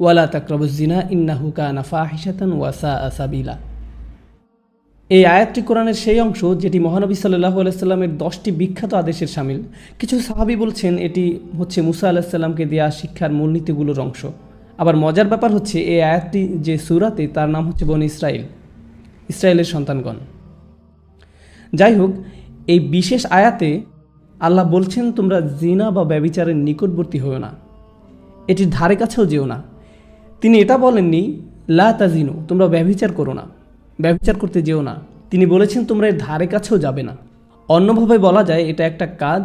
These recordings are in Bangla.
ওয়ালা তাকরাবুজ জিনা ইন্নাহু কানা ফাহিশাতান ওয়া সাআ সাবিলা। এই আয়াতটি কোরআনের সেই অংশ যেটি মহানবী সাল্লাল্লাহু আলাইহি সাল্লামের 10টি বিখ্যাত আদেশের শামিল। কিছু সাহাবী বলছেন এটি হচ্ছে মুসা আলাইহিস সালামকে দেয়া শিক্ষার মূলনীতিগুলোর অংশ। আবার মজার ব্যাপার হচ্ছে এই আয়াতটি যে সূরাতে তার নাম হচ্ছে বনী ইসরাইল, ইসরায়েলের সন্তানগণ। যাই হোক, এই বিশেষ আয়াতে আল্লাহ বলছেন তোমরা জিনা বা ব্যভিচারের নিকটবর্তী হও না, এটির ধারে কাছেও যেও না। তিনি এটা বলেননি লা তাজিনু, তোমরা ব্যভিচার করো না, ব্যভিচার করতে যেও না। তিনি বলেছেন তোমরা এর ধারে কাছেও যাবে না। অন্যভাবে বলা যায় এটা একটা কাজ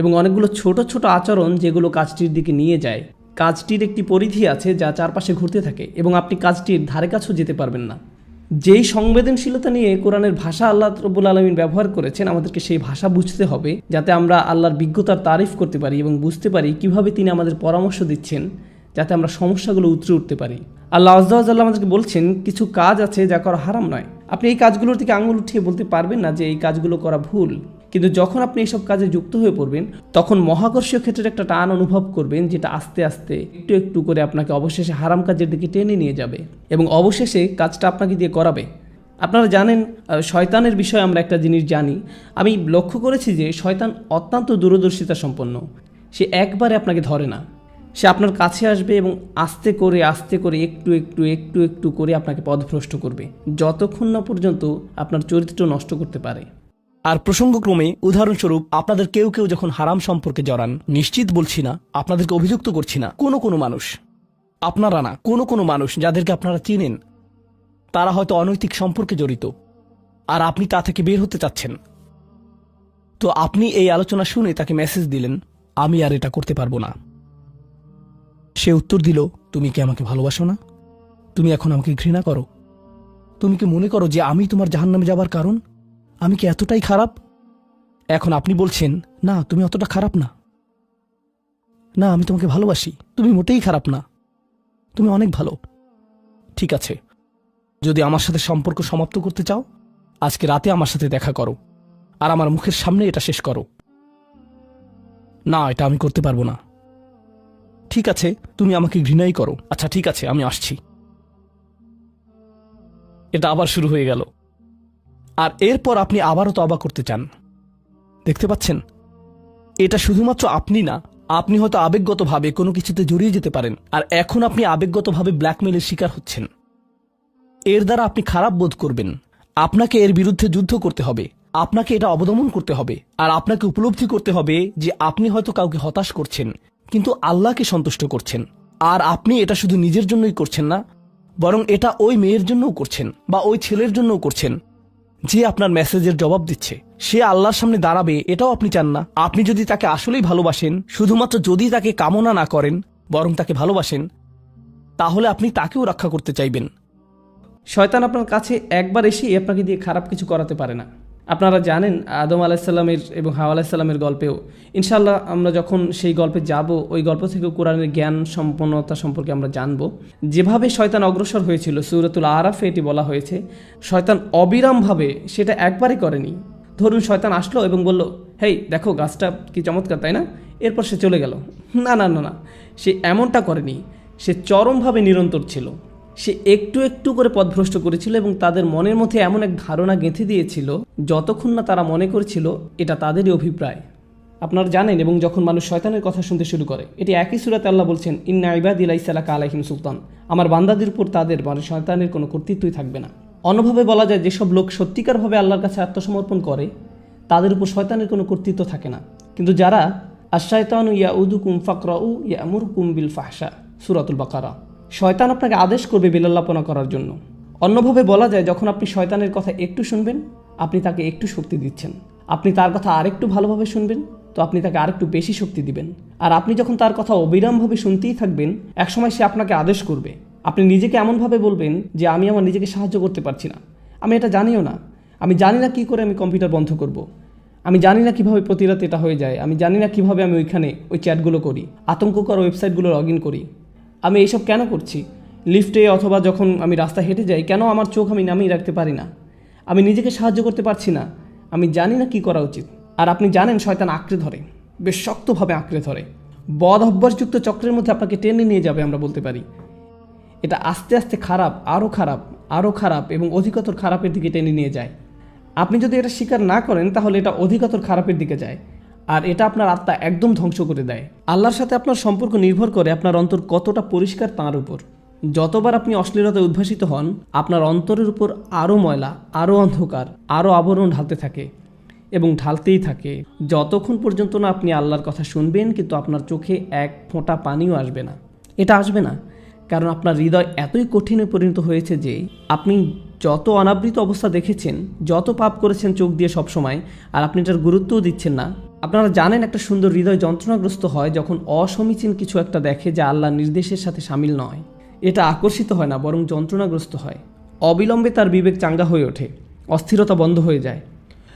এবং অনেকগুলো ছোট ছোট আচরণ যেগুলো কাজটির দিকে নিয়ে যায়। কাজটির একটি পরিধি আছে যা চারপাশে ঘুরতে থাকে এবং আপনি কাজটির ধারে কাছেও যেতে পারবেন না। যেই সংবেদনশীলতা নিয়ে কোরআনের ভাষা আল্লাহ রাব্বুল আলামিন ব্যবহার করেছেন, আমাদেরকে সেই ভাষা বুঝতে হবে যাতে আমরা আল্লাহর বিজ্ঞতার তারিফ করতে পারি এবং বুঝতে পারি কিভাবে তিনি আমাদের পরামর্শ দিচ্ছেন যাতে আমরা সমস্যাগুলো উতরে উঠতে পারি। আল্লাহ আযজা ওয়া জাল্লা আমাদেরকে বলছেন কিছু কাজ আছে যা করা হারাম নয়। আপনি এই কাজগুলোর দিকে আঙুল উঠিয়ে বলতে পারবেন না যে এই কাজগুলো করা ভুল, কিন্তু যখন আপনি এইসব কাজে যুক্ত হয়ে পড়বেন তখন মহাকর্ষীয় ক্ষেত্রের একটা টান অনুভব করবেন, যেটা আস্তে আস্তে একটু একটু করে আপনাকে অবশেষে হারাম কাজের দিকে টেনে নিয়ে যাবে এবং অবশেষে কাজটা আপনাকে দিয়ে করাবে। আপনারা জানেন শয়তানের বিষয়ে আমরা একটা জিনিস জানি। আমি লক্ষ্য করেছি যে শয়তান অত্যন্ত দূরদর্শিতা সম্পন্ন। সে একবারে আপনাকে ধরে না, সে আপনার কাছে আসবে এবং আস্তে করে একটু একটু একটু একটু করে আপনাকে পথভ্রষ্ট করবে, যতক্ষণ না পর্যন্ত আপনার চরিত্র নষ্ট করতে পারে। আর প্রসঙ্গক্রমে উদাহরণস্বরূপ আপনাদের কেউ কেউ যখন হারাম সম্পর্কে জড়ান, নিশ্চিত বলছি না, আপনাদেরকে অভিযুক্ত করছি না, কোনো মানুষ, আপনারা না, কোনো মানুষ যাদেরকে আপনারা চিনেন তারা হয়তো অনৈতিক সম্পর্কে জড়িত আর আপনি তা থেকে বের হতে চাচ্ছেন, তো আপনি এই আলোচনা শুনে তাকে মেসেজ দিলেন আমি আর এটা করতে পারবো না। সে উত্তর দিল তুমি কি আমাকে ভালোবাসো না? তুমি এখন আমাকে ঘৃণা করো? তুমি কি মনে করো যে আমি তোমার জাহান্নামে যাবার কারণ? আমি কি এতটাই খারাপ? এখন আপনি বলছেন না তুমি অতটা খারাপ না, না আমি তোমাকে ভালোবাসি, তুমি মোটেই খারাপ না, তুমি অনেক ভালো। ঠিক আছে, যদি আমার সাথে সম্পর্ক সমাপ্ত করতে চাও আজকে রাতে আমার সাথে দেখা করো আর আমার মুখের সামনে এটা শেষ করো। না, এটা আমি করতে পারবো না। ঠিক আছে, তুমি আমাকে ঘৃণাই করো, আচ্ছা ঠিক আছে আমি আসছি। এটা আবার শুরু হয়ে গেল আর এরপর আপনি আবারও তওবা করতে চান। দেখতে পাচ্ছেন, এটা শুধুমাত্র আপনি না, আপনি হয়তো আবেগগতভাবে কোনো কিছুতে জড়িয়ে যেতে পারেন আর এখন আপনি আবেগগতভাবে ব্ল্যাকমেলের শিকার হচ্ছেন। এর দ্বারা আপনি খারাপ বোধ করবেন, আপনাকে এর বিরুদ্ধে যুদ্ধ করতে হবে, আপনাকে এটা অবদমন করতে হবে আর আপনাকে উপলব্ধি করতে হবে যে আপনি হয়তো কাউকে হতাশ করছেন কিন্তু আল্লাহকে সন্তুষ্ট করছেন। আর আপনি এটা শুধু নিজের জন্যই করছেন না, বরং এটা ওই মেয়ের জন্যও করছেন বা ওই ছেলের জন্যও করছেন যে আপনার মেসেজের জবাব দিচ্ছে। সে আল্লাহর সামনে দাঁড়াবে এটাও আপনি চান না। আপনি যদি তাকে আসলেই ভালোবাসেন, শুধুমাত্র যদি তাকে কামনা না করেন বরং তাকে ভালোবাসেন, তাহলে আপনি তাকেও রক্ষা করতে চাইবেন। শয়তান আপনার কাছে একবার এসেই আপনাকে দিয়ে খারাপ কিছু করাতে পারে না। আপনারা জানেন আদম আলাইসাল্লামের এবং হাওয়া আলাইসাল্লামের গল্পেও, ইনশাআল্লাহ আমরা যখন সেই গল্পে যাব ওই গল্প থেকে কোরআনের জ্ঞান সম্পন্নতা সম্পর্কে আমরা জানব। যেভাবে শয়তান অগ্রসর হয়েছিল সূরাতুল আরাফে এটি বলা হয়েছে, শয়তান অবিরামভাবে সেটা একবারই করেনি। ধরুন শয়তান আসলো এবং বলল হেই দেখো গাছটা কি চমৎকার, তাই না? এরপর সে চলে গেল। না না না না, সে এমনটা করেনি। সে চরমভাবে নিরন্তর ছিল। সে একটু একটু করে পথভ্রষ্ট করেছিল এবং তাদের মনের মধ্যে এমন এক ধারণা গেঁথে দিয়েছিল যতক্ষণ না তারা মনে করেছিল এটা তাদেরই অভিপ্রায়। আপনারা জানেন, এবং যখন মানুষ শয়তানের কথা শুনতে শুরু করে, এটি একই সূরাতে আল্লাহ বলছেন ইন্না ইবাদি লাইসা লাকা আলাইহিম সুলতান, আমার বান্দাদের উপর তাদের মানে শয়তানের কোনো কর্তৃত্বই থাকবে না। অন্যভাবে বলা যায় যেসব লোক সত্যিকারভাবে আল্লাহর কাছে আত্মসমর্পণ করে তাদের উপর শয়তানের কোনো কর্তৃত্ব থাকে না। কিন্তু যারা আশ-শায়তানু ইয়াউদুকুম ফাকরাউ ইয়ামুরকুম বিল ফাহশা, সূরাতুল বাকারা, শয়তান আপনাকে আদেশ করবে বেলাল্লাপনা করার জন্য। অন্যভাবে বলা যায় যখন আপনি শয়তানের কথা একটু শুনবেন আপনি তাকে একটু শক্তি দিচ্ছেন, আপনি তার কথা আরেকটু ভালোভাবে শুনবেন তো আপনি তাকে আরেকটু বেশি শক্তি দিবেন। আর আপনি যখন তার কথা অবিরামভাবে শুনতেই থাকবেন একসময় সে আপনাকে আদেশ করবে। আপনি নিজেকে এমনভাবে বলবেন যে আমি আমার নিজেকে সাহায্য করতে পারছি না, আমি এটা জানিও না, আমি জানি না কী করে আমি কম্পিউটার বন্ধ করব, আমি জানি না কীভাবে প্রতি রাতে এটা হয়ে যায়, আমি জানি না কীভাবে আমি ওইখানে ওই চ্যাটগুলো করি, আতঙ্ককর ওয়েবসাইটগুলো লগ ইন করি, আমি এইসব কেন করছি, লিফটে অথবা যখন আমি রাস্তা হেঁটে যাই কেন আমার চোখ আমি নামিয়ে রাখতে পারি না, আমি নিজেকে সাহায্য করতে পারছি না, আমি জানি না কী করা উচিত। আর আপনি জানেন শয়তান আঁকড়ে ধরে, বেশ শক্তভাবে আঁকড়ে ধরে, বদ অভ্যাসযুক্ত চক্রের মধ্যে আপনাকে টেনে নিয়ে যাবে আমরা বলতে পারি। এটা আস্তে আস্তে খারাপ, আরও খারাপ এবং অধিকতর খারাপের দিকে টেনে নিয়ে যায়। আপনি যদি এটা স্বীকার না করেন তাহলে এটা অধিকতর খারাপের দিকে যায়, আর এটা আপনার আত্মা একদম ধ্বংস করে দেয়। আল্লাহর সাথে আপনার সম্পর্ক নির্ভর করে আপনার অন্তর কতটা পরিষ্কার তার উপর। যতবার আপনি অশ্লীলতায় উদ্ভাসিত হন, আপনার অন্তরের উপর আরও ময়লা, আরও অন্ধকার, আরও আবরণ ঢালতে থাকে এবং ঢালতেই থাকে, যতক্ষণ পর্যন্ত না আপনি আল্লাহর কথা শুনবেন কিন্তু আপনার চোখে এক ফোঁটা পানিও আসবে না। এটা আসবে না কারণ আপনার হৃদয় এতই কঠিনে পরিণত হয়েছে যে আপনি যত অনাবৃত অবস্থা দেখেছেন, যত পাপ করেছেন চোখ দিয়ে সবসময়, আর আপনি এটার গুরুত্বও দিচ্ছেন না। আপনারা জানেন একটা সুন্দর হৃদয় যন্ত্রণাগ্রস্ত হয় যখন অসমীচীন কিছু একটা দেখে যা আল্লাহর নির্দেশের সাথে সামিল নয়। এটা আকর্ষিত হয় না, বরং যন্ত্রণাগ্রস্ত হয়। অবিলম্বে তার বিবেক চাঙ্গা হয়ে ওঠে, অস্থিরতা বন্ধ হয়ে যায়।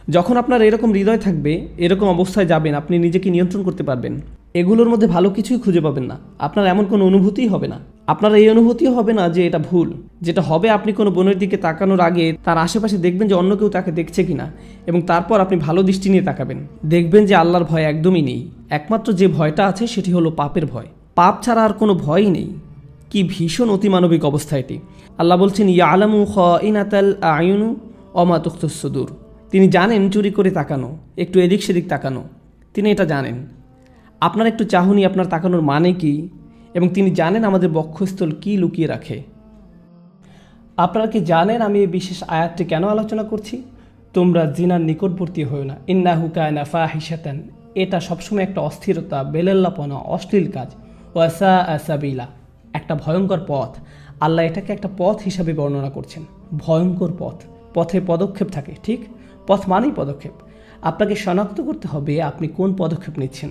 যখন আপনার এরকম হৃদয় থাকবে, এরকম অবস্থায় যাবেন, আপনি নিজেকে নিয়ন্ত্রণ করতে পারবেন। এগুলোর মধ্যে ভালো কিছুই খুঁজে পাবেন না। আপনার এমন কোনো অনুভূতিই হবে না। আপনার এই অনুভূতিও হবে না যে এটা ভুল। যেটা হবে, আপনি কোনো বোনের দিকে তাকানোর আগে তার আশেপাশে দেখবেন যে অন্য কেউ তাকে দেখছে কিনা, এবং তারপর আপনি ভালো দৃষ্টি নিয়ে তাকাবেন। দেখবেন যে আল্লাহর ভয় একদমই নেই। একমাত্র যে ভয়টা আছে সেটি হলো পাপের ভয়। পাপ ছাড়া আর কোনো ভয়ই নেই। কি ভীষণ অতিমানবিক অবস্থা এটি। আল্লাহ বলছেন, ইয়ালামু খাইনাতাল আয়ুনু ওমা তুখফিস সুদূর। তিনি জানেন চুরি করে তাকানো, একটু এদিক সেদিক তাকানো, তিনি এটা জানেন। আপনার একটু চাহনি আপনার তাকানোর মানে কি, এবং তিনি জানেন আমাদের বক্ষস্থল কি লুকিয়ে রাখে। আপনারা কি জানেন আমি এই বিশেষ আয়াতটি কেন আলোচনা করছি? তোমরা জিনার নিকটবর্তী হও না, ইন্নাহু কানা ফাহিশাতান। এটা সবসময় একটা অস্থিরতা, বেলেল্লাপনা, অশ্লীল কাজ। ওয়াসা সাবিলা, একটা ভয়ঙ্কর পথ। আল্লাহ এটাকে একটা পথ হিসাবে বর্ণনা করছেন। ভয়ঙ্কর পথ, পথে পদক্ষেপ থাকে। ঠিক, পথ মানেই পদক্ষেপ। আপনাকে শনাক্ত করতে হবে আপনি কোন পদক্ষেপ নিচ্ছেন।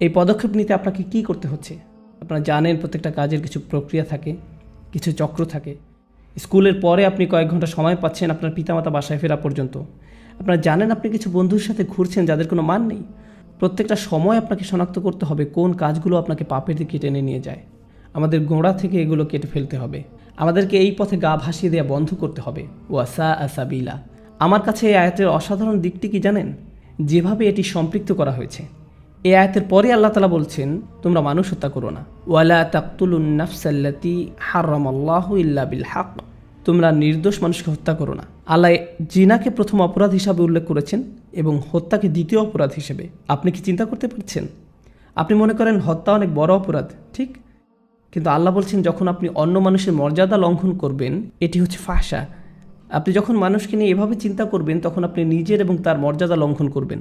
এই পদক্ষেপ নিতে আপনাকে কি করতে হচ্ছে। আপনারা জানেন প্রত্যেকটা কাজের কিছু প্রক্রিয়া থাকে, কিছু চক্র থাকে। স্কুলের পরে আপনি কয়েক ঘন্টা সময় পাচ্ছেন আপনার পিতামাতা বাসায় ফেরা পর্যন্ত। আপনারা জানেন আপনি কিছু বন্ধুর সাথে ঘুরছেন যাদের কোনো মান নেই। প্রত্যেকটা সময় আপনাকে শনাক্ত করতে হবে কোন কাজগুলো আপনাকে পাপের দিকে টেনে নিয়ে যায়। আমাদের গোড়া থেকে এগুলো কেটে ফেলতে হবে। আমাদেরকে এই পথে গা ভাসিয়ে দেওয়া বন্ধ করতে হবে। ওয়াসা আসাবিলা। আমার কাছে এই আয়াতের অসাধারণ দিকটি কি জানেন? যেভাবে এটি সম্পৃক্ত করা হয়েছে। এই আয়াতের পরে আল্লাহ তাআলা বলছেন, তোমরা মানুষ হত্যা করো না। ওয়ালা তাকতুলুন নাফসাল্লাতী হারামাল্লাহু ইল্লা বিল হক। তোমরা নির্দোষ মানুষকে হত্যা করো না। আল্লাহ জিনাকে প্রথম অপরাধ হিসাবে উল্লেখ করেছেন এবং হত্যাকে দ্বিতীয় অপরাধ হিসেবে। আপনি কি চিন্তা করতে পারছেন? আপনি মনে করেন হত্যা অনেক বড় অপরাধ, ঠিক? কিন্তু আল্লাহ বলছেন যখন আপনি অন্য মানুষের মর্যাদা লঙ্ঘন করবেন, এটি হচ্ছে ফাহশা। আপনি যখন মানুষকে নিয়ে এভাবে চিন্তা করবেন তখন আপনি নিজের এবং তার মর্যাদা লঙ্ঘন করবেন।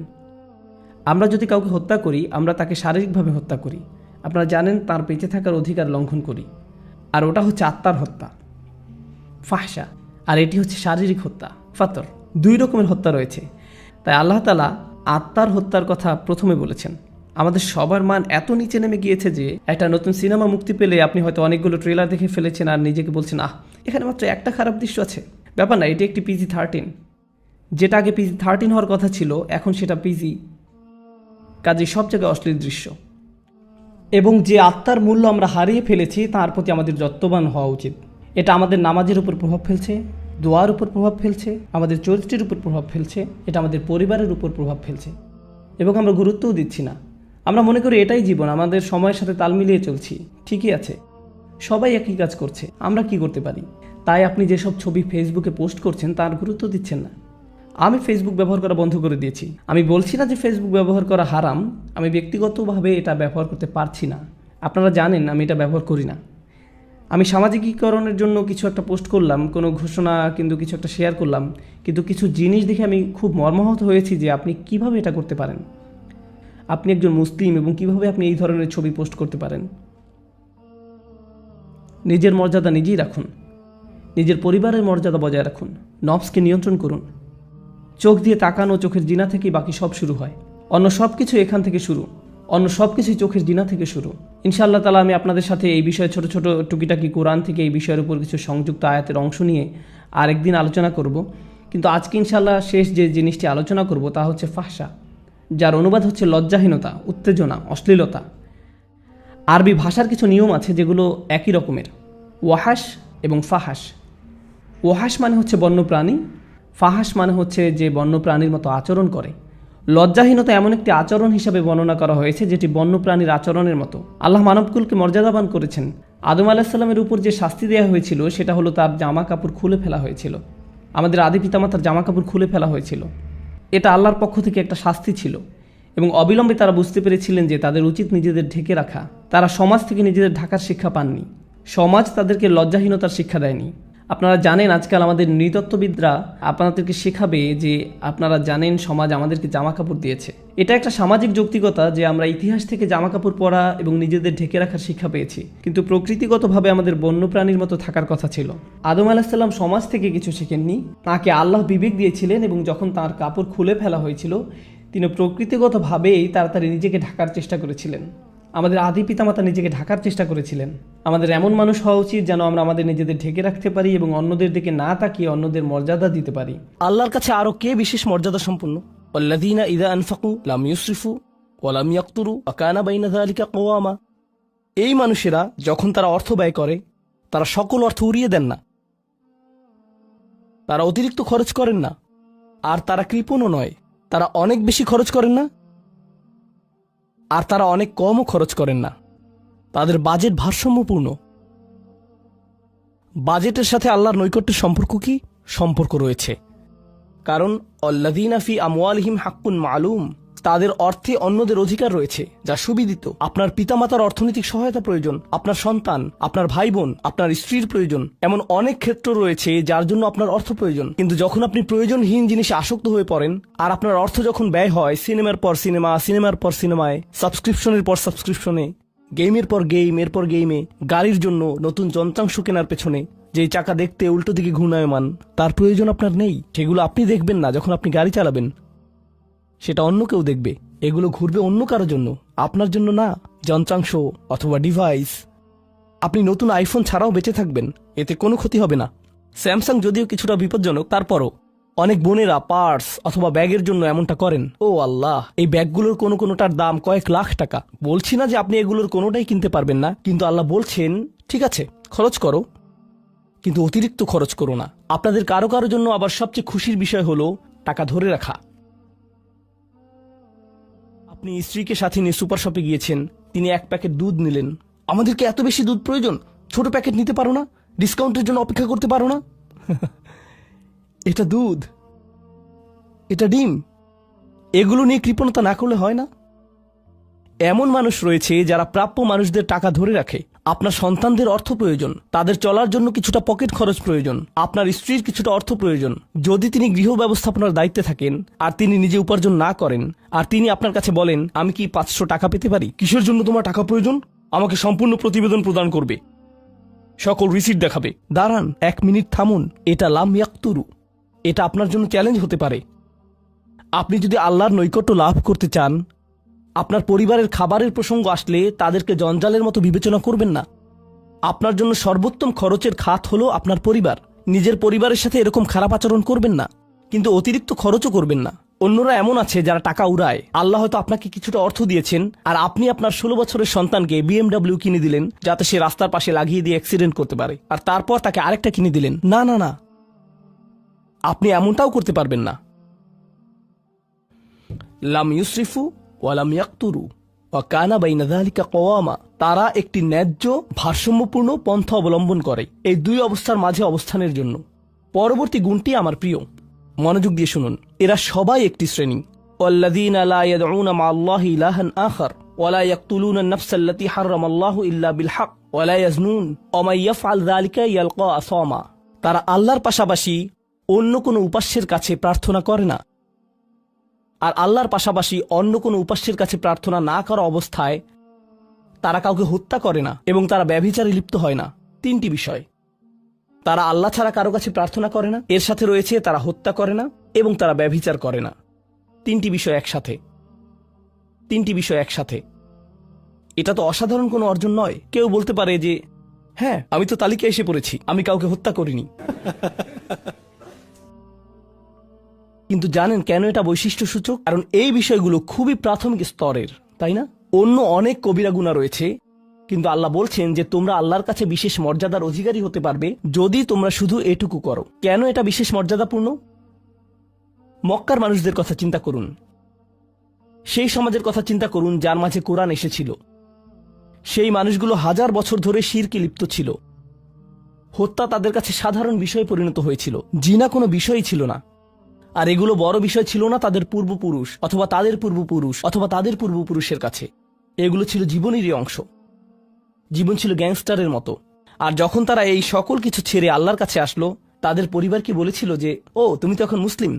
আমরা যদি কাউকে হত্যা করি, আমরা তাকে শারীরিকভাবে হত্যা করি। আপনারা জানেন তার বেঁচে থাকার অধিকার লঙ্ঘন করি, আর ওটা হচ্ছে আত্মার হত্যা, ফাহশা। আর এটি হচ্ছে শারীরিক হত্যা, ফাতর। দুই রকমের হত্যা রয়েছে। তাই আল্লাহ তাআলা আত্মার হত্যার কথা প্রথমে বলেছেন। আমাদের সবার মান এত নিচে নেমে গিয়েছে যে একটা নতুন সিনেমা মুক্তি পেলে আপনি হয়তো অনেকগুলো ট্রেলার দেখে ফেলেছেন আর নিজেকে বলছেন, এখানে মাত্র একটা খারাপ দৃশ্য আছে। ব্যাপার না, এটি একটি PG-13। যেটা আগে PG-13 হওয়ার কথা ছিল, এখন সেটা PG। কাজে সব জায়গায় অশ্লীল দৃশ্য। এবং যে আত্মার মূল্য আমরা হারিয়ে ফেলেছি তার প্রতি আমাদের যত্নবান হওয়া উচিত। এটা আমাদের নামাজের উপর প্রভাব ফেলছে, দোয়ার উপর প্রভাব ফেলছে, আমাদের চরিত্রের উপর প্রভাব ফেলছে, এটা আমাদের পরিবারের উপর প্রভাব ফেলছে, এবং আমরা গুরুত্বও দিচ্ছি না। আমরা মনে করি এটাই জীবন, আমাদের সময়ের সাথে তাল মিলিয়ে চলছি। ঠিকই আছে, সবাই একই কাজ করছে, আমরা কি করতে পারি? তাই আপনি যেসব ছবি ফেসবুকে পোস্ট করছেন তার গুরুত্ব দিচ্ছেন না। আমি ফেসবুক ব্যবহার করা বন্ধ করে দিয়েছি। আমি বলছি না যে ফেসবুক ব্যবহার করা হারাম, আমি ব্যক্তিগতভাবে এটা ব্যবহার করতে পারছি না। আপনারা জানেন আমি এটা ব্যবহার করি না। আমি সামাজিকীকরণের জন্য কিছু একটা পোস্ট করলাম, কোনো ঘোষণা কিন্তু কিছু একটা শেয়ার করলাম, কিন্তু কিছু জিনিস দেখে আমি খুব মর্মাহত হয়েছি যে আপনি কিভাবে এটা করতে পারেন। আপনি একজন মুসলিম এবং কিভাবে আপনি এই ধরনের ছবি পোস্ট করতে পারেন? নিজের মর্যাদা নিজেই রাখুন, নিজের পরিবারের মর্যাদা বজায় রাখুন, নফসকে নিয়ন্ত্রণ করুন। চোখ দিয়ে তাকানো, চোখের জিনা থেকেই বাকি সব শুরু হয়। অন্য সব কিছু এখান থেকে শুরু, অন্য সব কিছুই চোখের জিনা থেকে শুরু। ইনশাআল্লাহ তাআলা আমি আপনাদের সাথে এই বিষয়ে ছোট ছোট টুকিটাকি কোরআন থেকে এই বিষয়ের উপর কিছু সংযুক্ত আয়াতের অংশ নিয়ে আরেকদিন আলোচনা করব। কিন্তু আজকে ইনশাআল্লাহ শেষ যে জিনিসটি আলোচনা করব তা হচ্ছে ফাহশা, যার অনুবাদ হচ্ছে লজ্জাহীনতা, উত্তেজনা, অশ্লীলতা। আরবি ভাষার কিছু নিয়ম আছে যেগুলো একই রকমের, ওয়াহাস এবং ফাহাস। ওয়াহাস মানে হচ্ছে বন্যপ্রাণী, ফাহাস মানে হচ্ছে যে বন্যপ্রাণীর মতো আচরণ করে। লজ্জাহীনতা এমন একটি আচরণ হিসাবে বর্ণনা করা হয়েছে যেটি বন্যপ্রাণীর আচরণের মতো। আল্লাহ মানবকুলকে মর্যাদাবান করেছেন। আদম আলাহিসাল্লামের উপর যে শাস্তি দেওয়া হয়েছিল সেটা হলো তার জামা কাপড় খুলে ফেলা হয়েছিল। আমাদের আদি পিতামাতার জামা কাপড় খুলে ফেলা হয়েছিল। এটা আল্লাহর পক্ষ থেকে একটা শাস্তি ছিল এবং অবিলম্বে তারা বুঝতে পেরেছিলেন যে তাদের উচিত নিজেদের ঢেকে রাখা। তারা সমাজ থেকে নিজেদের ঢাকার শিক্ষা পাননি। সমাজ তাদেরকে লজ্জাহীনতার শিক্ষা দেয়নি। আপনারা জানেন আজকাল আমাদের নৃতত্ত্ববিদরা আপনাদেরকে শেখাবে যে আপনারা জানেন সমাজ আমাদেরকে জামা কাপড় দিয়েছে। এটা একটা সামাজিক যৌক্তিকতা যে আমরা ইতিহাস থেকে জামা কাপড় পরা এবং নিজেদের ঢেকে রাখার শিক্ষা পেয়েছি, কিন্তু প্রকৃতিগতভাবে আমাদের বন্যপ্রাণীর মতো থাকার কথা ছিল। আদম আলাহিসাল্লাম সমাজ থেকে কিছু শেখেননি, তাকে আল্লাহ বিবেক দিয়েছিলেন এবং যখন তার কাপড় খুলে ফেলা হয়েছিল তিনি প্রকৃতিগতভাবেই তাড়াতাড়ি নিজেকে ঢাকার চেষ্টা করেছিলেন। আমাদের আদি পিতামাতা নিজেকে ঢাকার চেষ্টা করেছিলেন। আমাদের এমন মানুষ হওয়া উচিত যেন আমরা আমাদের নিজেদের ঢেকে রাখতে পারি এবং অন্যদের দিকে না তাকিয়ে অন্যদের মর্যাদা দিতে পারি। আল্লাহর কাছে আরো কে বিশেষ মর্যাদা সম্পন্ন? আল্লাযীনা ইযা আনফাকু লাম ইউসরিফু ওয়া লাম ইয়াকতুরু ওয়া কানা বাইনা যালিকা কওয়ামা। এই মানুষেরা যখন তারা অর্থ ব্যয় করে তারা সকল অর্থ উড়িয়ে দেন না, তারা অতিরিক্ত খরচ করেন না, আর তারা কৃপণও নয়। তারা অনেক বেশি খরচ করেন না আর তারা অনেক কমও খরচ করেন না। তাদের বাজেট ভারসাম্যপূর্ণ। বাজেটের সাথে আল্লাহর নৈকট্যের সম্পর্ক কি? সম্পর্ক রয়েছে, কারণ আল্লাযীনা ফি আমওয়ালিহিম হাক্কুন মালুম, তাদের অর্থে অন্যদের অধিকার রয়েছে যা সুবিদিত। আপনার পিতামাতার অর্থনৈতিক সহায়তা প্রয়োজন, আপনার সন্তান, আপনার ভাই বোন, আপনার স্ত্রীর প্রয়োজন, এমন অনেক ক্ষেত্র রয়েছে যার জন্য আপনার অর্থ প্রয়োজন। কিন্তু যখন আপনি প্রয়োজনহীন জিনিসে আসক্ত হয়ে পড়েন আর আপনার অর্থ যখন ব্যয় হয় সিনেমার পর সিনেমা, সিনেমার পর সিনেমায়, সাবস্ক্রিপশনের পর সাবস্ক্রিপশনে, গেমের পর গেম, এরপর গেমে, গাড়ির জন্য নতুন যন্ত্রাংশ কেনার পেছনে, যেই চাকা দেখতে উল্টো দিকে ঘূর্ণায়মান, তার প্রয়োজন আপনার নেই। সেগুলো আপনি দেখবেন না যখন আপনি গাড়ি চালাবেন, সেটা অন্য কেউ দেখবে। এগুলো ঘুরবে অন্য কারো জন্য, আপনার জন্য না। যন্ত্রাংশ অথবা ডিভাইস। আপনি নতুন আইফোন ছাড়াও বেঁচে থাকবেন, এতে কোনো ক্ষতি হবে না। স্যামসাং যদিও কিছুটা বিপজ্জনক, তারপরও অনেক বোনেরা পার্স অথবা ব্যাগের জন্য এমনটা করেন। ও আল্লাহ, এই ব্যাগগুলোর কোনোটার দাম কয়েক লাখ টাকা। বলছি না যে আপনি এগুলোর কোনোটাই কিনতে পারবেন না, কিন্তু আল্লাহ বলছেন ঠিক আছে খরচ করো, কিন্তু অতিরিক্ত খরচ করো না। আপনাদের কারো কারো জন্য আবার সবচেয়ে খুশির বিষয় হলো টাকা ধরে রাখা। আপনি স্ত্রীকে সাথে নিয়ে সুপার শপে গিয়েছেন, তিনি এক প্যাকেট দুধ নিলেন। আমাদেরকে এত বেশি দুধ প্রয়োজন, ছোট প্যাকেট নিতে পারো না? ডিসকাউন্টের জন্য অপেক্ষা করতে পারো না? এটা দুধ, এটা ডিম, এগুলো নিয়ে কৃপণতা না করলে হয় না? এমন মানুষ রয়েছে যারা প্রাপ্য মানুষদের টাকা ধরে রাখে। আপনার সন্তানদের অর্থ প্রয়োজন, তাদের চলার জন্য কিছুটা পকেট খরচ প্রয়োজন, আপনার স্ত্রীর কিছুটা অর্থ প্রয়োজন। যদি তিনি গৃহ ব্যবস্থাপনার দায়িত্বে থাকেন আর তিনি নিজে উপার্জন না করেন আর তিনি আপনার কাছে বলেন আমি কি 500 টাকা পেতে পারি? কিসের জন্য তোমার টাকা প্রয়োজন? আমাকে সম্পূর্ণ প্রতিবেদন প্রদান করবে, সকল রিসিট দেখাবে। দাঁড়ান, 1 মিনিট থামুন। এটা লাম ইয়াকতুরু, এটা আপনার জন্য চ্যালেঞ্জ হতে পারে। আপনি যদি আল্লাহর নৈকট্য লাভ করতে চান, আপনার পরিবারের খাবারের প্রসঙ্গ আসলে তাদেরকে জঞ্জালের মতো বিবেচনা করবেন না। আপনার জন্য সর্বোত্তম খরচের খাত হলো আপনার পরিবার। নিজের পরিবারের সাথে এরকম খারাপ আচরণ করবেন না, কিন্তু অতিরিক্ত খরচও করবেন না। অন্যরা এমন আছে যারা টাকা উড়ায়। আল্লাহ হয়তো আপনাকে কিছুটা অর্থ দিয়েছেন আর আপনি আপনার 16 বছরের সন্তানকে BMW কিনে দিলেন যাতে সে রাস্তার পাশে লাগিয়ে দিয়ে অ্যাক্সিডেন্ট করতে পারে, আর তারপর তাকে আরেকটা কিনে দিলেন। না না না, আপনি এমনটাও করতে পারবেন না। লাম ইউসরিফু ওয়া লাম ইয়াকতুরু ওয়া কানা বাইনা যালিকা কওয়ামা। তারা একটি ন্যায্য ভারসাম্যপূর্ণ পন্থা অবলম্বন করে এই দুই অবস্থার মাঝে অবস্থানের জন্য। পরবর্তী গুণটি আমার প্রিয়, মনোযোগ দিয়ে শুনুন। এরা সবাই একটি শ্রেণী। ওয়াল্লাযীনা লা ইয়াদউনা মা'আল্লাহি ইলাহান আখার ওয়া লা ইয়াকতুলুনা আন-নাফসা আল্লাতী হারামাল্লাহু ইল্লা বিল হক ওয়া লা ইয়াজনুন ওয়া মান ইয়াফআল যালিকা ইয়ালকা আসামা। তারা আল্লাহর পাশাপাশি অন্য কোনো উপাস্যের কাছে প্রার্থনা করে না, আর আল্লাহর পাশাপাশি অন্য কোনো উপাস্যের কাছে প্রার্থনা না করা অবস্থায় তারা কাউকে হত্যা করে না এবং তারা ব্যভিচারে লিপ্ত হয় না। 3টি বিষয়। তারা আল্লাহ ছাড়া কারো কাছে প্রার্থনা করে না, এর সাথে রয়েছে তারা হত্যা করে না এবং তারা ব্যভিচার করে না। 3টি বিষয় একসাথে, 3টি বিষয় একসাথে। এটা তো অসাধারণ কোনো অর্জন নয়। কেউ বলতে পারে যে হ্যাঁ আমি তো তালিকায় এসে পড়েছি, আমি কাউকে হত্যা করিনি। কিন্তু জানেন কেন এটা বৈশিষ্ট্য সূচক? কারণ এই বিষয়গুলো খুবই প্রাথমিক স্তরের, তাই না? অন্য অনেক কবিরা গুনাহ রয়েছে, কিন্তু আল্লাহ বলছেন যে তোমরা আল্লাহর কাছে বিশেষ মর্যাদার অধিকারী হতে পারবে যদি তোমরা শুধু এটুকু করো। কেন এটা বিশেষ মর্যাদাপূর্ণ? মক্কার মানুষদের কথা চিন্তা করুন। সেই সমাজের কথা চিন্তা করুন যার মাঝে কোরআন এসেছিল। সেই মানুষগুলো হাজার বছর ধরে শিরকে লিপ্ত ছিল। হত্যা তাদের কাছে সাধারণ বিষয়ে পরিণত হয়েছিল, জিনা কোনো বিষয়ই ছিল না। আর এগুলো বড় বিষয় ছিল না তাদের পূর্বপুরুষ অথবা তাদের পূর্বপুরুষ অথবা তাদের পূর্বপুরুষের কাছে। এগুলো ছিল জীবনেরই অংশ। জীবন ছিল গ্যাংস্টারের মতো। আর যখন তারা এই সকল কিছু ছেড়ে আল্লাহর কাছে আসলো, তাদের পরিবার কি বলেছিল যে ও তুমি তো এখন মুসলিম,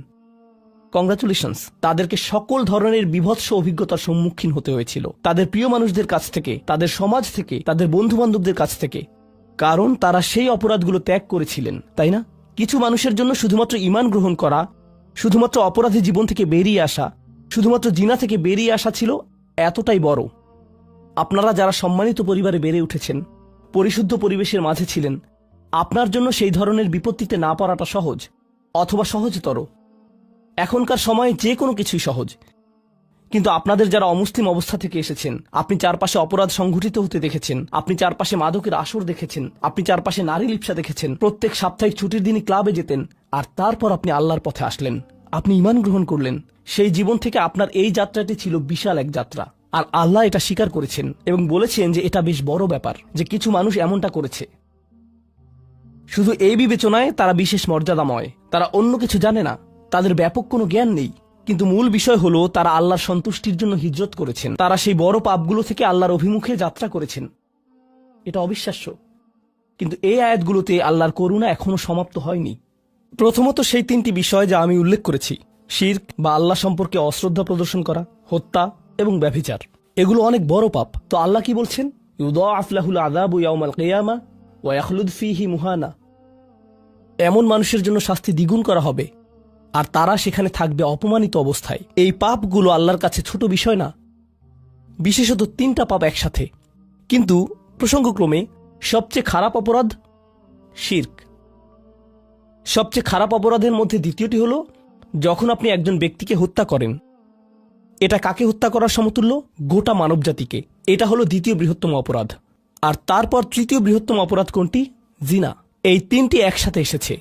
কংগ্রাচুলেশনস। তাদেরকে সকল ধরনের বিভৎস অভিজ্ঞতার সম্মুখীন হতে হয়েছিল, তাদের প্রিয় মানুষদের কাছ থেকে, তাদের সমাজ থেকে, তাদের বন্ধু বান্ধবদের কাছ থেকে, কারণ তারা সেই অপরাধগুলো ত্যাগ করেছিলেন, তাই না? কিছু মানুষের জন্য শুধুমাত্র ঈমান গ্রহণ করা, শুধুমাত্র অপরাধী জীবন থেকে বেরিয়ে আসা, শুধুমাত্র জিনা থেকে বেরিয়ে আসা ছিল এতটাই বড়। আপনারা যারা সম্মানিত পরিবারে বেড়ে উঠেছেন, পরিশুদ্ধ পরিবেশের মাঝে ছিলেন, আপনার জন্য সেই ধরনের বিপত্তিতে না পড়াটা সহজ অথবা সহজতর। এখনকার সময়ে যে কোনো কিছুই সহজ। কিন্তু আপনাদের যারা অমুসলিম অবস্থা থেকে এসেছেন, আপনি চারপাশে অপরাধ সংঘটিত হতে দেখেছেন, আপনি চারপাশে মাদকের আসর দেখেছেন, আপনি চারপাশে নারী লিপ্সা দেখেছেন, প্রত্যেক সাপ্তাহিক ছুটির দিনই ক্লাবে যেতেন, আর তারপর আপনি আল্লাহর পথে আসলেন, আপনি ঈমান গ্রহণ করলেন। সেই জীবন থেকে আপনার এই যাত্রাটি ছিল বিশাল এক যাত্রা। আর আল্লাহ এটা স্বীকার করেছেন এবং বলেছেন যে এটা বেশ বড় ব্যাপার যে কিছু মানুষ এমনটা করেছে। শুধু এই বিবেচনায় তারা বিশেষ মর্যাদাময়, তারা অন্য কিছু জানে না, তাদের ব্যাপক কোনো জ্ঞান নেই। কিন্তু মূল বিষয় হলো তারা আল্লাহর সন্তুষ্টির জন্য হিজরত করেছেন, তারা সেই বড় পাপগুলো থেকে আল্লাহর অভিমুখে যাত্রা করেছেন। এটা অবিশ্বাস্য। কিন্তু এই আয়াতগুলোতে আল্লাহর করুণা এখনো সমাপ্ত হয়নি। প্রথমত সেই তিনটি বিষয় যা আমি উল্লেখ করেছি, শিরক বা আল্লাহ সম্পর্কে অশ্রদ্ধা প্রদর্শন করা, হত্যা এবং ব্যভিচার, এগুলো অনেক বড় পাপ। তো আল্লাহ কি বলছেন? ইউদাআফ লাহুল আযাবু ইয়াউমাল কিয়ামা ওয়া ইয়াখলুদ ফীহি মুহানা। এমন মানুষের জন্য শাস্তি দ্বিগুণ করা হবে আর তারা সেখানে থাকবে অপমানিত অবস্থায়। এই পাপগুলো আল্লাহর কাছে ছোট বিষয় না, বিশেষত তিনটা পাপ একসাথে। কিন্তু প্রসঙ্গক্রমে সবচেয়ে খারাপ অপরাধ শিরক। সবচেয়ে খারাপ অপরাধের মধ্যে দ্বিতীয়টি হলো যখন আপনি একজন ব্যক্তিকে হত্যা করেন। এটা কাকে হত্যা করার সমতুল্য? গোটা মানবজাতিকে। এটা হলো দ্বিতীয় বৃহত্তম অপরাধ। আর তারপর তৃতীয় বৃহত্তম অপরাধ কোনটি? জিনা। এই তিনটি একসাথে এসেছে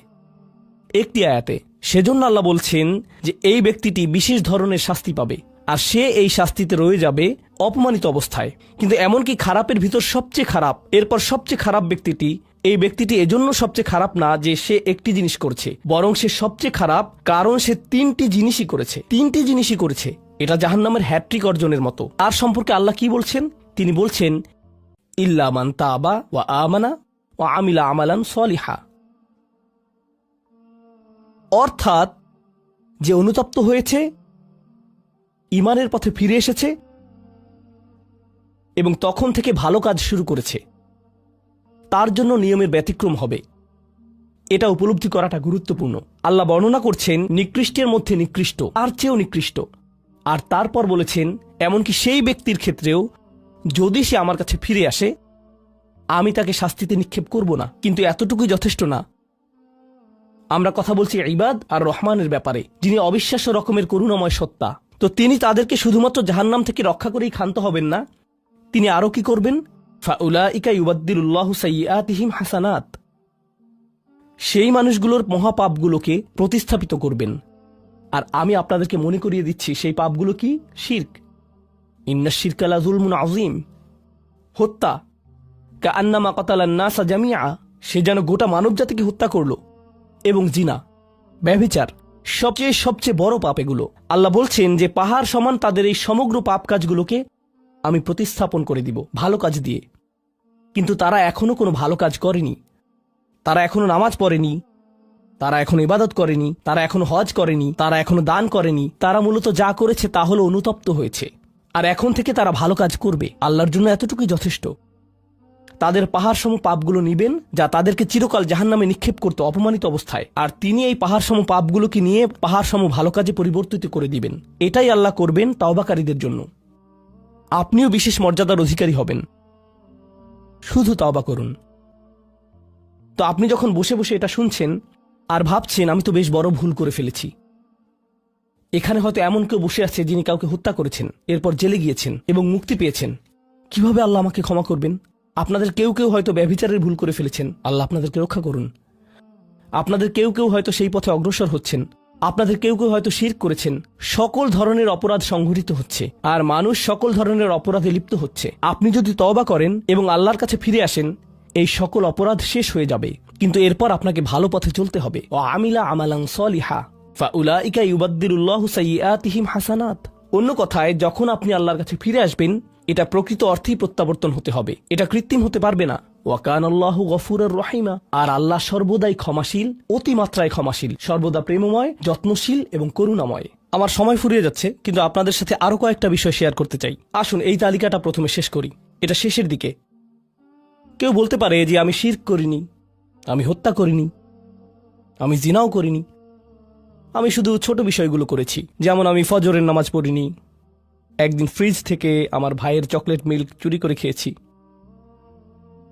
একটি আয়াতে। সেজন্য আল্লাহ বলছেন যে এই ব্যক্তিটি বিশেষ ধরনের শাস্তি পাবে আর সে এই শাস্তিতে রয়ে যাবে অপমানিত অবস্থায়। কিন্তু এমনকি খারাপের ভিতর সবচেয়ে খারাপ, এরপর সবচেয়ে খারাপ ব্যক্তিটি, এই ব্যক্তিটি এজন্য সবচেয়ে খারাপ না যে সে একটি জিনিস করছে, বরং সে সবচেয়ে খারাপ কারণ সে তিনটি জিনিসই করেছে। এটা জাহান্নামের হ্যাট্রিক অর্জনের মতো। আর সম্পর্কে আল্লাহ কি বলছেন? তিনি বলছেন ইল্লা মান তাবা ওয়া আমানা ওয়া আমিলা আমালান সলিহা। অর্থাৎ যে অনুতপ্ত হয়েছে, ঈমানের পথে ফিরে এসেছে এবং তখন থেকে ভালো কাজ শুরু করেছে, তার জন্য নিয়মের ব্যতিক্রম হবে। এটা উপলব্ধি করাটা গুরুত্বপূর্ণ। আল্লাহ বর্ণনা করছেন নিকৃষ্টের মধ্যে নিকৃষ্ট, আর চেয়েও নিকৃষ্ট। আর তারপর বলেছেন এমনকি সেই ব্যক্তির ক্ষেত্রেও যদি সে আমার কাছে ফিরে আসে, আমি তাকে শাস্তিতে নিক্ষেপ করব না। কিন্তু এতটুকুই যথেষ্ট না। আমরা কথা বলছি ইবাদ আর রহমানের ব্যাপারে, যিনি অবিশ্বাস্য রকমের করুণাময় সত্তা। তো তিনি তাদেরকে শুধুমাত্র জাহান্নাম থেকে রক্ষা করেই ক্ষান্ত হবেন না, তিনি আরো কি করবেন? ফাউলাইকা ইউবাদদিলুল্লাহু সাইয়্যাতিহিম হাসানাত। সেই মানুষগুলোর মহাপাপগুলোকে প্রতিস্থাপিত করবেন। আর আমি আপনাদেরকে মনে করিয়ে দিচ্ছি সেই পাপগুলো কি? শিরক। ইন্নাশ শিরকা লাযুলমুন আযীম। হত্যা, কাআন্নামা কাতালান নাসা জামিআ, সে যেন গোটা মানবজাতিকে হত্যা করলো। এবং জিনা, ব্যভিচার, সবচেয়ে বড় পাপ এগুলো। আল্লাহ বলছেন যে পাহাড় সমান তাদের এই সমগ্র পাপ কাজগুলোকে আমি প্রতিস্থাপন করে দিব ভালো কাজ দিয়ে। কিন্তু তারা এখনো কোনো ভালো কাজ করেনি, তারা এখনো নামাজ পড়েনি, তারা এখনো ইবাদত করেনি, তারা এখনো হজ করেনি, তারা এখনো দান করেনি। তারা মূলত যা করেছে তা হলো অনুতপ্ত হয়েছে। আর এখন থেকে তারা ভালো কাজ করবে। আল্লাহর জন্য এতটুকুই যথেষ্ট। তাদের পাহাড়সম পাপগুলো নিবেন যা তাদেরকে চিরকাল জাহান্নামে নিক্ষেপ করতে অপমানিত অবস্থায়, আর তিনি এই পাহাড়সম পাপগুলোকে নিয়ে পাহাড়সম ভালো কাজে পরিবর্তিত করে দিবেন। এটাই আল্লাহ করবেন তাওবাকারীদের জন্য। আপনিও বিশেষ মর্যাদার অধিকারী হবেন। শুধু তাওবা করুন। তো আপনি যখন বসে বসে এটা শুনছেন আর ভাবছেন আমি তো বেশ বড় ভুল করে ফেলেছি, এখানে হয়তো এমন কেউ বসে আছে যিনি কাউকে হত্যা করেছেন, এরপর জেলে গিয়েছেন এবং মুক্তি পেয়েছেন। কিভাবে আল্লাহ আমাকে ক্ষমা করবেন? আপনাদের কেউ কেউ হয়তো ব্যভিচারের ভুল করে ফেলেছেন, আল্লাহ আপনাদেরকে রক্ষা করুন। আপনাদের কেউ কেউ হয়তো সেই পথে অগ্রসর হচ্ছেন, আপনাদের কেউ কেউ হয়তো শিরক করেছেন। সকল ধরনের অপরাধ সংঘটিত হচ্ছে আর মানুষ সকল ধরনের অপরাধে লিপ্ত হচ্ছে। আপনি যদি তওবা করেন এবং আল্লাহর কাছে ফিরে আসেন, এই সকল অপরাধ শেষ হয়ে যাবে। কিন্তু এরপর আপনাকে ভালো পথে চলতে হবে। ও আমিলা আমালান সলিহা ফাউলাইকা ইউবাদদিলুল্লাহু সাইয়্যাতিহিম হাসানাত। অন্য কথায়, যখন আপনি আল্লাহর কাছে ফিরে আসবেন, এটা প্রকৃত অর্থেই প্রত্যাবর্তন হতে হবে, এটা কৃত্রিম হতে পারবে না। ওয়াকানাল্লাহু গফুরুর রহিমা। আর আল্লাহ সর্বদাই ক্ষমাশীল, অতিমাত্রায় ক্ষমাশীল, সর্বদা প্রেমময়, যত্নশীল এবং করুণাময়। আমার সময় ফুরিয়ে যাচ্ছে, কিন্তু আপনাদের সাথে আরো কয়েকটা বিষয় শেয়ার করতে চাই। আসুন এই তালিকাটা প্রথমে শেষ করি। এটা শেষের দিকে। কেউ বলতে পারে যে আমি শিরক করিনি, আমি হত্যা করিনি, আমি জিনাও করিনি, আমি শুধু ছোট বিষয়গুলো করেছি। যেমন আমি ফজরের নামাজ পড়িনি, একদিন ফ্রিজ থেকে আমার ভাইয়ের চকলেট মিল্ক চুরি করে খেয়েছি,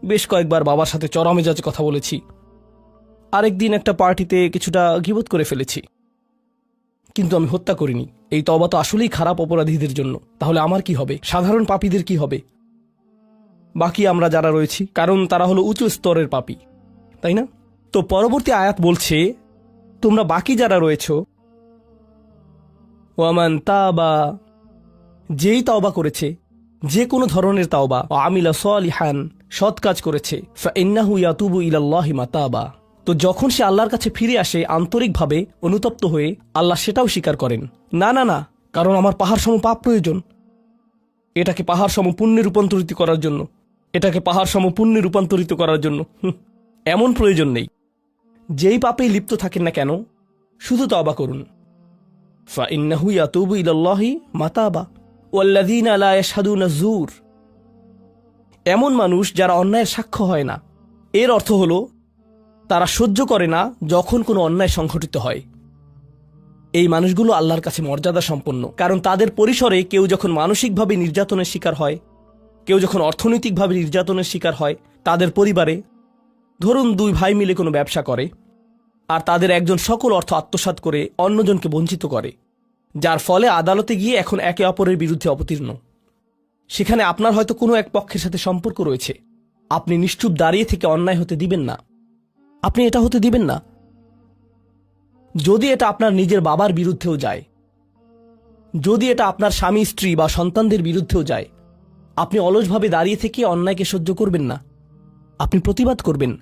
বেশ কয়েকবার বাবার সাথে চড়া মেজাজে কথা বলেছি, আরেকদিন একটা পার্টিতে কিছুটা গীবত করে ফেলেছি। কিন্তু আমি হত্যা করিনি। এই তওবা তো আসলেই খারাপ অপরাধীদের জন্য। তাহলে আমার কি হবে? সাধারণ পাপীদের কি হবে? বাকি আমরা যারা রয়েছি, কারণ তারা হলো উঁচু স্তরের পাপী, তাই না? তো পরবর্তী আয়াত বলছে, তোমরা বাকি যারা রয়েছ, ওয়ামান তাবা, যেই তাওবা করেছে, যে কোনো ধরনের তাওবা, আমিলা সালিহান, সৎ কাজ করেছে, ফাইন্নাহু ইয়াতুবু ইলাল্লাহি মাতাবা, তো যখন সে আল্লাহর কাছে ফিরে আসে আন্তরিকভাবে, অনুতপ্ত হয়ে, আল্লাহ সেটাও স্বীকার করেন। না না না, কারণ আমার পাহাড় সম পাপ প্রয়োজন, এটাকে পাহাড় সম পুণ্যে রূপান্তরিত করার জন্য, এটাকে পাহাড় সম পুণ্যে রূপান্তরিত করার জন্য এমন প্রয়োজন নেই। যেই পাপেই লিপ্ত থাকেন না কেন, শুধু তওবা করুন। ফাইন্নাহু ইয়াতুবু ইলাল্লাহি মাতাবা ওয়াল্লাযীনা লা ইয়াশহাদুনা যুর। এমন মানুষ যারা অন্যায়ের সাক্ষ্য হয় না। এর অর্থ হলো তারা সহ্য করে না যখন কোনো অন্যায় সংঘটিত হয়। এই মানুষগুলো আল্লাহর কাছে মর্যাদা সম্পন্ন, কারণ তাদের পরিসরে কেউ যখন মানসিকভাবে নির্যাতনের শিকার হয়, কেউ যখন অর্থনৈতিকভাবে নির্যাতনের শিকার হয়, তাদের পরিবারে, ধরুন দুই ভাই মিলে কোনো ব্যবসা করে আর তাদের একজন সকল অর্থ আত্মসাৎ করে অন্যজনকে বঞ্চিত করে, যার ফলে আদালতে গিয়ে এখন একে অপরের বিরুদ্ধে অবতীর্ণ। সেখানে আপনার হয়তো কোনো এক পক্ষের সাথে সম্পর্ক রয়েছে, আপনি নিশ্চুপ দাঁড়িয়ে থেকে অন্যায় হতে দিবেন না। আপনি এটা হতে দিবেন না। যদি এটা আপনার নিজের বাবার বিরুদ্ধেও যায়, যদি এটা আপনার স্বামী স্ত্রী বা সন্তানদের বিরুদ্ধেও যায়, আপনি অলসভাবে দাঁড়িয়ে থেকে অন্যায়কে সহ্য করবেন না, আপনি প্রতিবাদ করবেন।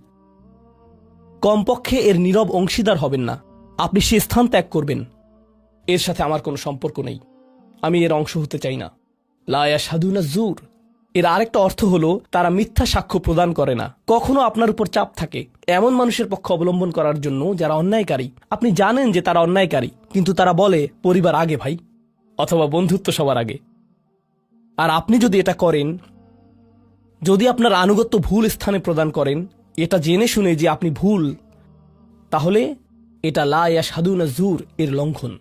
কমপক্ষে এর নীরব অংশীদার হবেন না, আপনি সে স্থান ত্যাগ করবেন। এর সাথে আমার কোনো সম্পর্ক নেই, আমি এর অংশ হতে চাই না। লা ইয়াশহাদুনা যুর, এর আরেকটা অর্থ হলো তারা মিথ্যা সাক্ষ্য প্রদান করে না। কখনো আপনার উপর চাপ থাকে এমন মানুষের পক্ষ অবলম্বন করার জন্য যারা অন্যায়কারী। আপনি জানেন যে তারা অন্যায়কারী, কিন্তু তারা বলে পরিবার আগে ভাই, অথবা বন্ধুত্ব সবার আগে। আর আপনি যদি এটা করেন, যদি আপনার আনুগত্য ভুল স্থানে প্রদান করেন, এটা জেনে শুনে যে আপনি ভুল, তাহলে এটা লা ইয়াশহাদুনা যুর এর লঙ্ঘন।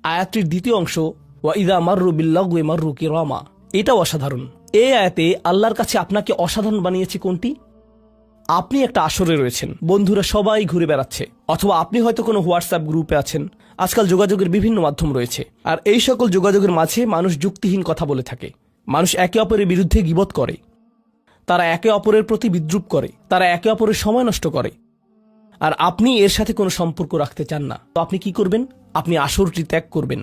আয়াতটির দ্বিতীয় অংশ, ওয়া ইযা মাররু বিল্লাগwi মাররু কিরামা, এটাও অসাধারণ। এই আয়াতে আল্লাহর কাছে আপনাকে অসাধারণ বানিয়েছে কোনটি? আপনি একটা আসরে রয়েছেন, বন্ধুরা সবাই ঘুরে বেড়াচ্ছে, অথবা আপনি হয়তো কোনো হোয়াটসঅ্যাপ গ্রুপে আছেন। আজকাল যোগাযোগের বিভিন্ন মাধ্যম রয়েছে, আর এই সকল যোগাযোগের মাঝে মানুষ যুক্তিহীন কথা বলে থাকে, মানুষ একে অপরের বিরুদ্ধে গীবত করে, তারা একে অপরের প্রতি বিদ্রুপ করে, তারা একে অপরের সময় নষ্ট করে, আর আপনি এর সাথে কোনো সম্পর্ক রাখতে চান না। তো আপনি কি করবেন? আপনি আসরটি ত্যাগ করবেন।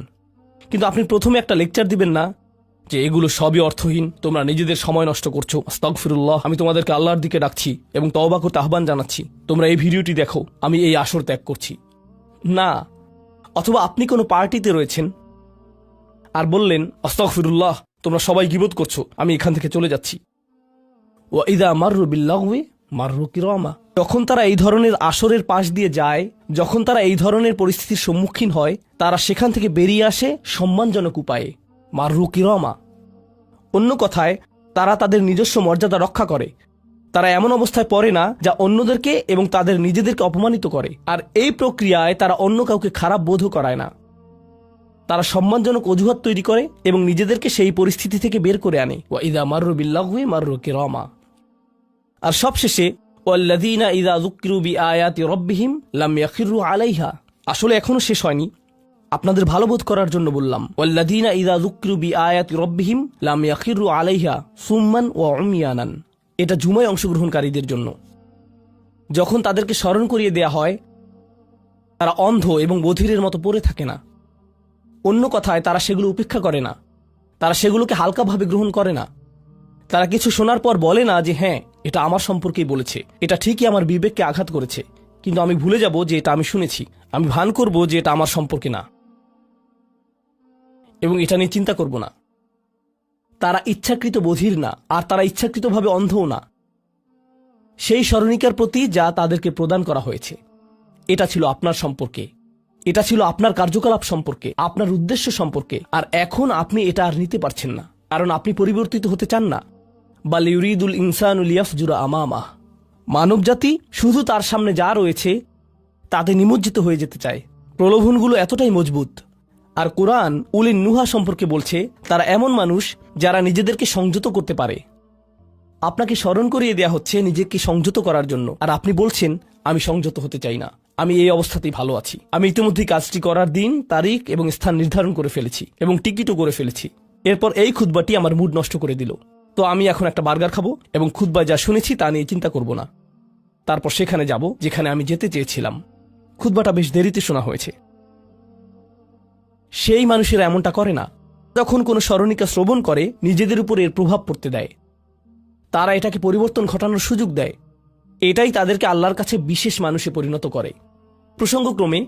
কিন্তু আপনি প্রথমে একটা লেকচার দিবেন না যে এগুলো সবই অর্থহীন, তোমরা নিজেদের সময় নষ্ট করছো, আস্তাগফিরুল্লাহ, আমি তোমাদেরকে আল্লাহর দিকে ডাকছি এবং তওবা করতে আহ্বান জানাচ্ছি, তোমরা এই ভিডিওটি দেখো, আমি এই আসর ত্যাগ করছি না। অথবা আপনি কোনো পার্টিতে রয়েছেন আর বললেন, আস্তাগফিরুল্লাহ, তোমরা সবাই গীবত করছো, আমি এখান থেকে চলে যাচ্ছি। ওয়া ইযা মাররু বিল্লাগwi মাররু কিরামা, যখন তারা এই ধরনের আসরের পাশ দিয়ে যায়, যখন তারা এই ধরনের পরিস্থিতির সম্মুখীন হয়, তারা সেখান থেকে বেরিয়ে আসে সম্মানজনক উপায়ে, মাররু কিরামা। অন্য কথায়, তারা তাদের নিজস্ব মর্যাদা রক্ষা করে। তারা এমন অবস্থায় পড়ে না যা অন্যদেরকে এবং তাদের নিজেদেরকে অপমানিত করে। আর এই প্রক্রিয়ায় তারা অন্য কাউকে খারাপ বোধও করায় না। তারা সম্মানজনক অজুহাত তৈরি করে এবং নিজেদেরকে সেই পরিস্থিতি থেকে বের করে আনে। ওয়া ইযা মাররু বিল্লাগwi মাররু কিরামা। আর সবশেষে, ওয়াল্লাযীনা ইযা যুকিরু বিআয়াতি রাব্বিহিম লাম ইয়াখিরু আলাইহা। আসলে এখনো শেষ হয়নি, আপনাদের ভালো বোধ করার জন্য বললাম। ওয়াল্লাযীনা ইযা যুকিরু বিআয়াতি রাব্বিহিম লাম ইয়াখিরু আলাইহা সুম্মান ওয়া উময়ানান। এটা জুমায় অংশগ্রহণকারীদের জন্য। যখন তাদেরকে স্মরণ করিয়ে দেয়া হয় তারা অন্ধ এবং বধিরের মতো পড়ে থাকে না। অন্য কথায়, তারা সেগুলো উপেক্ষা করে না, তারা সেগুলোকে হালকাভাবে গ্রহণ করে না। তারা কিছু শোনার পর বলে না যে হ্যাঁ, এটা আমার সম্পর্কেই বলেছে, এটা ঠিকই আমার বিবেককে আঘাত করেছে, কিন্তু আমি ভুলে যাব যে এটা আমি শুনেছি। আমি ভান করব যে এটা আমার সম্পর্কে না এবং এটা নিয়ে চিন্তা করব না। তারা ইচ্ছাকৃত বধির না, আর তারা ইচ্ছাকৃতভাবে অন্ধও না। সেই স্মরণিকার প্রতি যা তাদেরকে প্রদান করা হয়েছে, এটা ছিল আপনার সম্পর্কে, এটা ছিল আপনার কার্যকলাপ সম্পর্কে, আপনার উদ্দেশ্য সম্পর্কে। আর এখন আপনি এটা আর নিতে পারছেন না, কারণ আপনি পরিবর্তিত হতে চান না। বাল ইউরিদুল ইনসানুল ইয়াফজুরা আমামা, মানবজাতি শুধু তার সামনে যা রয়েছে তাতে নিমজ্জিত হয়ে যেতে চায়। প্রলোভনগুলো এতটাই মজবুত। আর কোরআন উলিন নুহা সম্পর্কে বলছে, তারা এমন মানুষ যারা নিজেদেরকে সংযত করতে পারে। আপনাকে স্মরণ করিয়ে দেয়া হচ্ছে নিজেকে সংযত করার জন্য, আর আপনি বলছেন আমি সংযত হতে চাই না, আমি এই অবস্থাতেই ভালো আছি। আমি ইতিমধ্যেই কাজটি করার দিন, তারিখ এবং স্থান নির্ধারণ করে ফেলেছি এবং টিকিটও করে ফেলেছি। এরপর এই খুতবাটি আমার মুড নষ্ট করে দিল। তো আমি এখন একটা বার্গার খাবো এবং খুতবায় যা শুনেছি তা নিয়ে চিন্তা করব না। তারপর সেখানে যাব যেখানে আমি যেতে চেয়েছিলাম। খুতবাটা বেশ দেরিতে শোনা হয়েছে। সেই মানুষেরা এমনটা করে না। যখন কোনো স্মরণিকা শ্রবণ করে, নিজেদের উপর এর প্রভাব পড়তে দেয়, তারা এটাকে পরিবর্তন ঘটানোর সুযোগ দেয়। এটাই তাদেরকে আল্লাহর কাছে বিশেষ মানুষে পরিণত করে। প্রসঙ্গক্রমে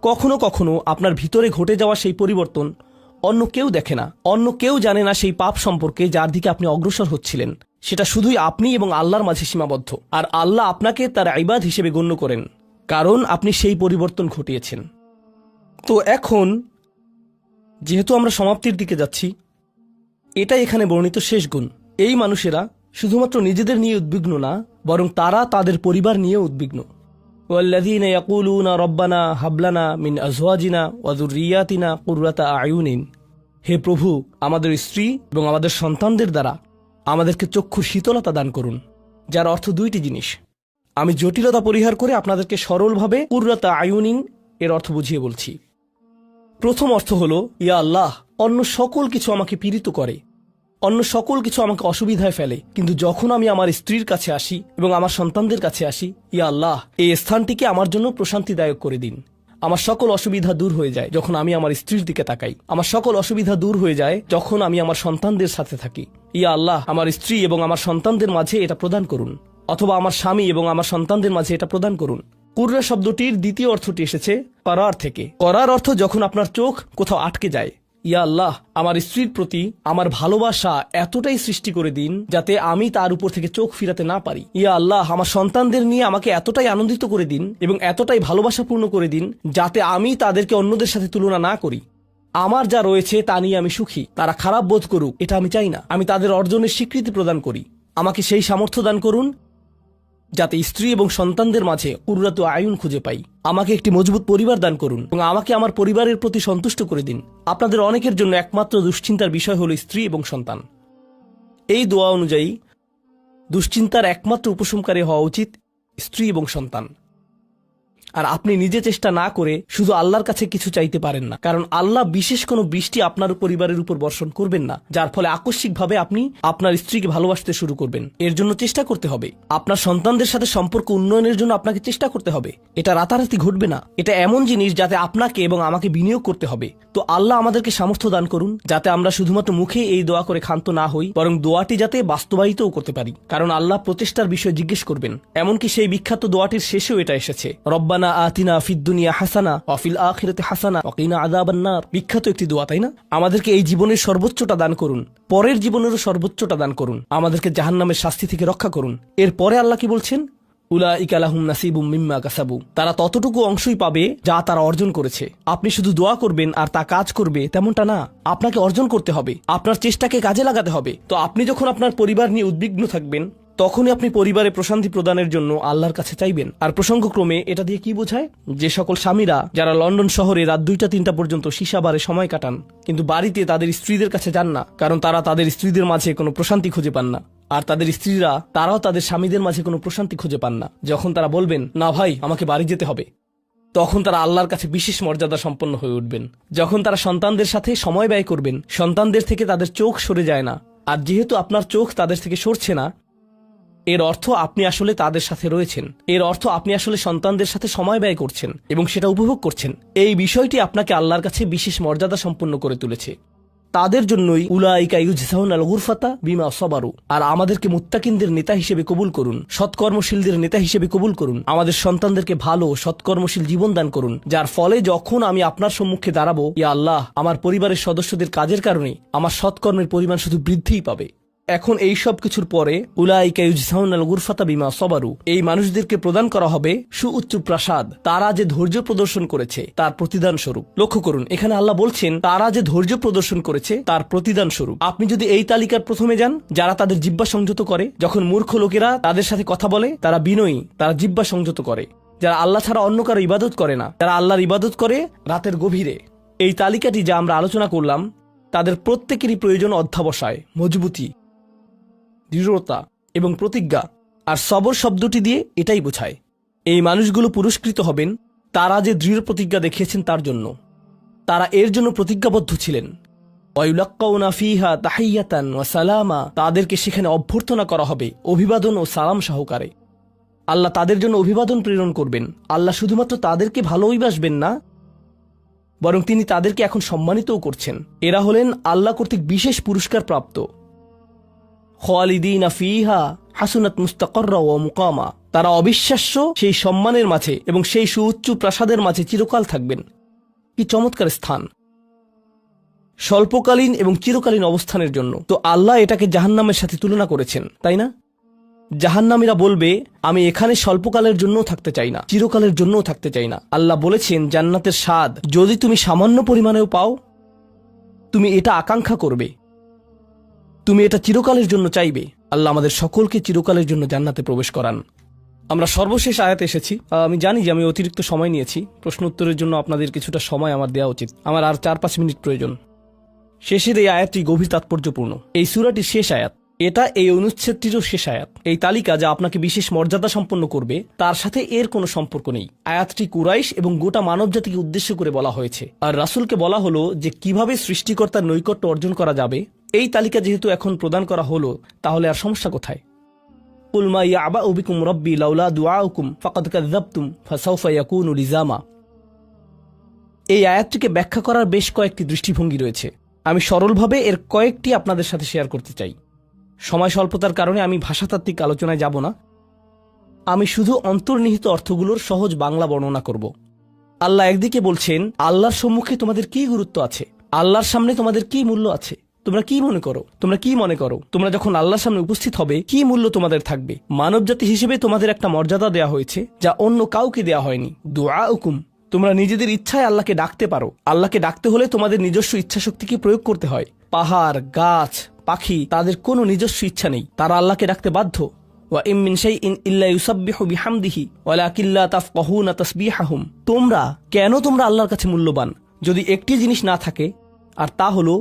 কখনো কখনো আপনার ভিতরে ঘটে যাওয়া সেই পরিবর্তন অন্য কেউ দেখে না, অন্য কেউ জানে না সেই পাপ সম্পর্কে যার দিকে আপনি অগ্রসর হচ্ছিলেন। সেটা শুধুই আপনি এবং আল্লাহর মাঝে সীমাবদ্ধ, আর আল্লাহ আপনাকে তার ইবাদ হিসেবে গণ্য করেন, কারণ আপনি সেই পরিবর্তন ঘটিয়েছেন। তো এখন যেহেতু আমরা সমাপ্তির দিকে যাচ্ছি, এটাই এখানে বর্ণিত শেষ গুণ। এই মানুষেরা শুধুমাত্র নিজেদের নিয়ে উদ্বিগ্ন না, বরং তারা তাদের পরিবার নিয়ে উদ্বিগ্ন। ওয়াল্লাযীনা ইয়াকুলুনা রব্বানা হাবলানা মিন আজওয়াজিনা ওয়া যুররিয়াতিনা কুররাতা আয়ুনিন, হে প্রভু, আমাদের স্ত্রী এবং আমাদের সন্তানদের দ্বারা আমাদেরকে চক্ষুর শীতলতা দান করুন, যার অর্থ দুইটি জিনিস। আমি জটিলতা পরিহার করে আপনাদেরকে সরলভাবে কুররাতা আয়ুনিন এর অর্থ বুঝিয়ে বলছি। প্রথম অর্থ হলো, ইয়া আল্লাহ, অন্য সকল কিছু আমাকে পীড়িত করে, অন্য সকল কিছু আমাকে অসুবিধায় ফেলে, কিন্তু যখন আমি আমার স্ত্রীর কাছে আসি এবং আমার সন্তানদের কাছে আসি, ইয়া আল্লাহ, এই স্থানটিকে আমার জন্য প্রশান্তিদায়ক করে দিন। আমার সকল অসুবিধা দূর হয়ে যায় যখন আমি আমার স্ত্রীর দিকে তাকাই। আমার সকল অসুবিধা দূর হয়ে যায় যখন আমি আমার সন্তানদের সাথে থাকি। ইয়া আল্লাহ, আমার স্ত্রী এবং আমার সন্তানদের মাঝে এটা প্রদান করুন, অথবা আমার স্বামী এবং আমার সন্তানদের মাঝে এটা প্রদান করুন। কুররা শব্দটির দ্বিতীয় অর্থটি এসেছে করার থেকে। করার অর্থ যখন আপনার চোখ কোথাও আটকে যায়। ইয়া আল্লাহ, আমার স্ত্রীর প্রতি আমার ভালোবাসা এতটাই সৃষ্টি করে দিন যাতে আমি তার উপর থেকে চোখ ফিরাতে না পারি। ইয়া আল্লাহ, আমার সন্তানদের নিয়ে আমাকে এতটাই আনন্দিত করে দিন এবং এতটাই ভালোবাসাপূর্ণ করে দিন যাতে আমি তাদেরকে অন্যদের সাথে তুলনা না করি। আমার যা রয়েছে তা নিয়ে আমি সুখী, তারা খারাপ বোধ করুক এটা আমি চাই না। আমি তাদের অর্জনের স্বীকৃতি প্রদান করি। আমাকে সেই সামর্থ্য দান করুন যাতে স্ত্রী এবং সন্তানদের মাঝে কুররাতু আয়ুন খুঁজে পাই। আমাকে একটি মজবুত পরিবার দান করুন এবং আমাকে আমার পরিবারের প্রতি সন্তুষ্ট করে দিন। আপনাদের অনেকের জন্য একমাত্র দুশ্চিন্তার বিষয় হলো স্ত্রী এবং সন্তান। এই দোয়া অনুযায়ী দুশ্চিন্তার একমাত্র উপশমকারী হওয়া উচিত স্ত্রী এবং সন্তান। আর আপনি নিজে চেষ্টা না করে শুধু আল্লাহর কাছে কিছু চাইতে পারেন না, কারণ আল্লাহ বিশেষ কোনো বৃষ্টি আপনার পরিবারের উপর বর্ষণ করবেন না, যার ফলে আকস্মিকভাবে আপনি আপনার স্ত্রীকে ভালোবাসতে শুরু করবেন। এর জন্য চেষ্টা করতে হবে। আপনার সন্তানদের সাথে সম্পর্ক উন্নয়নের জন্য আপনাকে চেষ্টা করতে হবে। এটা রাতারাতি ঘটবে না। এটা এমন জিনিস যাতে আপনাকে এবং আমাকে বিনিয়োগ করতে হবে। তো আল্লাহ আমাদেরকে সামর্থ্য দান করুন যাতে আমরা শুধুমাত্র মুখে এই দোয়া করে ক্ষান্ত না হই, বরং দোয়াটি যাতে বাস্তবায়িতও করতে পারি, কারণ আল্লাহ প্রচেষ্টার বিষয়ে জিজ্ঞেস করবেন। এমনকি সেই বিখ্যাত দোয়াটির শেষেও এটা এসেছে, রব্বানা আতিনা ফিদ দুনিয়া হাসানা ওয়া ফিল আখিরাতি হাসানা ওয়া কিনা আযাবান নার। বিখ্যাত একটি দোয়া, তাই না? আমাদেরকে এই জীবনের সর্বোচ্চটা দান করুন, পরের জীবনেরও সর্বোচ্চটা দান করুন, আমাদেরকে জাহান্নামের শাস্তি থেকে রক্ষা করুন। এরপরে আল্লাহ কি বলছেন? উলাইকা লাহুম নাসিবুম মিম্মা কাসাবু। তারা ততটুকু অংশই পাবে যা তারা অর্জন করেছে। আপনি শুধু দোয়া করবেন আর তা কাজ করবে তেমনটা না। আপনাকে অর্জন করতে হবে, আপনার চেষ্টাকে কাজে লাগাতে হবে। তো আপনি যখন আপনার পরিবার নিয়ে উদ্বিগ্ন থাকবেন, তখনই আপনি পরিবারে প্রশান্তি প্রদানের জন্য আল্লাহর কাছে চাইবেন। আর প্রসঙ্গক্রমে এটা দিয়ে কি বোঝায়? যে সকল স্বামীরা যারা লন্ডন শহরে রাত 2টা-3টা পর্যন্ত সীসা বারে সময় কাটান, কিন্তু বাড়িতে তাদের স্ত্রীদের কাছে যান না, কারণ তারা তাদের স্ত্রীদের মাঝে কোনো প্রশান্তি খুঁজে পান না। আর তাদের স্ত্রীরা তারাও তাদের স্বামীদের মাঝে কোনো প্রশান্তি খুঁজে পান না। যখন তারা বলবেন, না ভাই আমাকে বাড়ি যেতে হবে, তখন তারা আল্লাহর কাছে বিশেষ মর্যাদা সম্পন্ন হয়ে উঠবেন। যখন তারা সন্তানদের সাথে সময় ব্যয় করবেন, সন্তানদের থেকে তাদের চোখ সরে যায় না। আর যেহেতু আপনার চোখ তাদের থেকে সরছে না, এর অর্থ আপনি আসলে তাদের সাথে রয়েছেন, এর অর্থ আপনি আসলে সন্তানদের সাথে সময় ব্যয় করছেন এবং সেটা উপভোগ করছেন। এই বিষয়টি আপনাকে আল্লাহর কাছে বিশেষ মর্যাদা সম্পন্ন করে তুলেছে। তাদের জন্যই উলাইকা ইউজজাউনাল গুরফাতা বিমা সাবারু। আর আমাদেরকে মুত্তাকিনদের নেতা হিসেবে কবুল করুন, সৎকর্মশীলদের নেতা হিসেবে কবুল করুন। আমাদের সন্তানদেরকে ভালো সৎকর্মশীল জীবন দান করুন, যার ফলে যখন আমি আপনার সম্মুখে দাঁড়াবো, ইয়া আল্লাহ, আমার পরিবারের সদস্যদের কাজের কারণে আমার সৎকর্মের পরিমাণ শুধু বৃদ্ধিই পাবে। এখন এই সব কিছুর পরে উলাইকা ইউজজাউনাল গুরফাতা বিমা সাবারু, এই মানুষদেরকে প্রদান করা হবে সুউচ্চ প্রাসাদ, তারা যে ধৈর্য প্রদর্শন করেছে তার প্রতিদান স্বরূপ। লক্ষ্য করুন, এখানে আল্লাহ বলছেন তারা যে ধৈর্য প্রদর্শন করেছে তার প্রতিদান স্বরূপ। আপনি যদি এই তালিকার প্রথমে যান, যারা তাদের জিহ্বা সংযত করে, যখন মূর্খ লোকেরা তাদের সাথে কথা বলে তারা বিনয়ী, তারা জিহ্বা সংযত করে, যারা আল্লাহ ছাড়া অন্য কারো ইবাদত করে না, যারা আল্লাহর ইবাদত করে রাতের গভীরে। এই তালিকাটি যা আমরা আলোচনা করলাম, তাদের প্রত্যেকেরই প্রয়োজন অধ্যাবসায়, মজবুতি, দৃঢ়তা এবং প্রতিজ্ঞা। আর সবর শব্দটি দিয়ে এটাই বোঝায়। এই মানুষগুলো পুরস্কৃত হবেন তারা যে দৃঢ় প্রতিজ্ঞা দেখিয়েছেন তার জন্য। তারা এর জন্য প্রতিজ্ঞাবদ্ধ ছিলেন। ওয়ায়ুলাক্কাউনা ফিহা তাহিয়াতান ওয়া সালামা, তাদেরকে সেখানে অভ্যর্থনা করা হবে অভিবাদন ও সালাম সহকারে। আল্লাহ তাদের জন্য অভিবাদন প্রেরণ করবেন। আল্লাহ শুধুমাত্র তাদেরকে ভালোবাসবেন না, বরং তিনি তাদেরকে এখন সম্মানিতও করছেন। এরা হলেন আল্লাহ কর্তৃক বিশেষ পুরস্কার প্রাপ্ত। খালিদিনা ফিহা হাসুনাত মুস্তাকাররা ওয়া মুকামা, তারা অবিশ্বাস্য সেই সম্মানের মাঝে এবং সেই সুউচ্চ প্রাসাদের মাঝে চিরকাল থাকবেন। কি চমৎকার স্থান, স্বল্পকালীন এবং চিরকালীন অবস্থানের জন্য। তো আল্লাহ এটাকে জাহান্নামের সাথে তুলনা করেছেন, তাই না? জাহান্নামীরা বলবে, আমি এখানে স্বল্পকালের জন্যও থাকতে চাই না, চিরকালের জন্যও থাকতে চাই না। আল্লাহ বলেছেন, জান্নাতের স্বাদ যদি তুমি সামান্য পরিমাণেও পাও, তুমি এটা আকাঙ্ক্ষা করবে, তুমি এটা চিরকালের জন্য চাইবে। আল্লাহ আমাদের সকলকে চিরকালের জন্য জান্নাতে প্রবেশ করান। আমরা সর্বশেষ আয়াতে এসেছি। আমি জানি যে আমি অতিরিক্ত সময় নিয়েছি, প্রশ্ন উত্তরের জন্য আপনাদের কিছুটা সময় আমার দেওয়া উচিত। আমার আর 4-5 মিনিট প্রয়োজন। শেষের এই আয়াতটি গভীর তাৎপর্যপূর্ণ। এই সূরাটির শেষ আয়াত, এটা এই অনুচ্ছেদটিরও শেষ আয়াত। এই তালিকা যা আপনাকে বিশেষ মর্যাদা সম্পন্ন করবে তার সাথে এর কোনো সম্পর্ক নেই। আয়াতটি কুরাইশ এবং গোটা মানবজাতিকে উদ্দেশ্য করে বলা হয়েছে। আর রাসূলকে বলা হলো যে কিভাবে সৃষ্টিকর্তার নৈকট্য অর্জন করা যাবে। এই তালিকা যেহেতু এখন প্রদান করা হলো, তাহলে আর সমস্যা কোথায়? কুল মা ইয়াবাউ বিকুম রাব্বি লাউলা দুআউকুম ফাকাদ কাযাবতুম ফাসাউফা ইয়াকুনু লিজামা। এই আয়াতটিকে ব্যাখ্যা করার বেশ কয়েকটি দৃষ্টিভঙ্গি রয়েছে। আমি সরলভাবে এর কয়েকটি আপনাদের সাথে শেয়ার করতে চাই। সময় স্বল্পতার কারণে আমি ভাষাতাত্ত্বিক আলোচনায় যাব না। আমি শুধু অন্তর্নিহিত অর্থগুলোর সহজ বাংলা বর্ণনা করব। আল্লাহ একদিকে বলছেন, আল্লাহর সম্মুখে তোমাদের কি গুরুত্ব আছে, আল্লাহর সামনে তোমাদের কি মূল্য আছে, তোমরা কি মনে করো, তোমরা যখন আল্লাহর সামনে উপস্থিত হবে কি মূল্য তোমাদের থাকবে। মানবজাতি হিসেবে তোমাদের একটা মর্যাদা দেয়া হয়েছে যা অন্য কাউকে দেয়া হয়নি। দুআউকুম, তোমরা নিজেদের ইচ্ছায় আল্লাহকে ডাকতে পারো। আল্লাহকে ডাকতে হলে তোমাদের নিজস্ব ইচ্ছাশক্তিকে প্রয়োগ করতে হয়। পাহাড়, গাছ, পাখি, তাদের কোনো নিজস্ব ইচ্ছা নেই, তারা আল্লাহকে ডাকতে বাধ্য। ওয়া ইম মিন শাইইন ইল্লা ইউসাব্বিহু বিহামদিহি ওয়ালাকিন লা তাফকাহুনা তাসবিহাহুম। তোমরা আল্লাহর কাছে মূল্যবান যদি একটি জিনিস না থাকে, আর তা হলো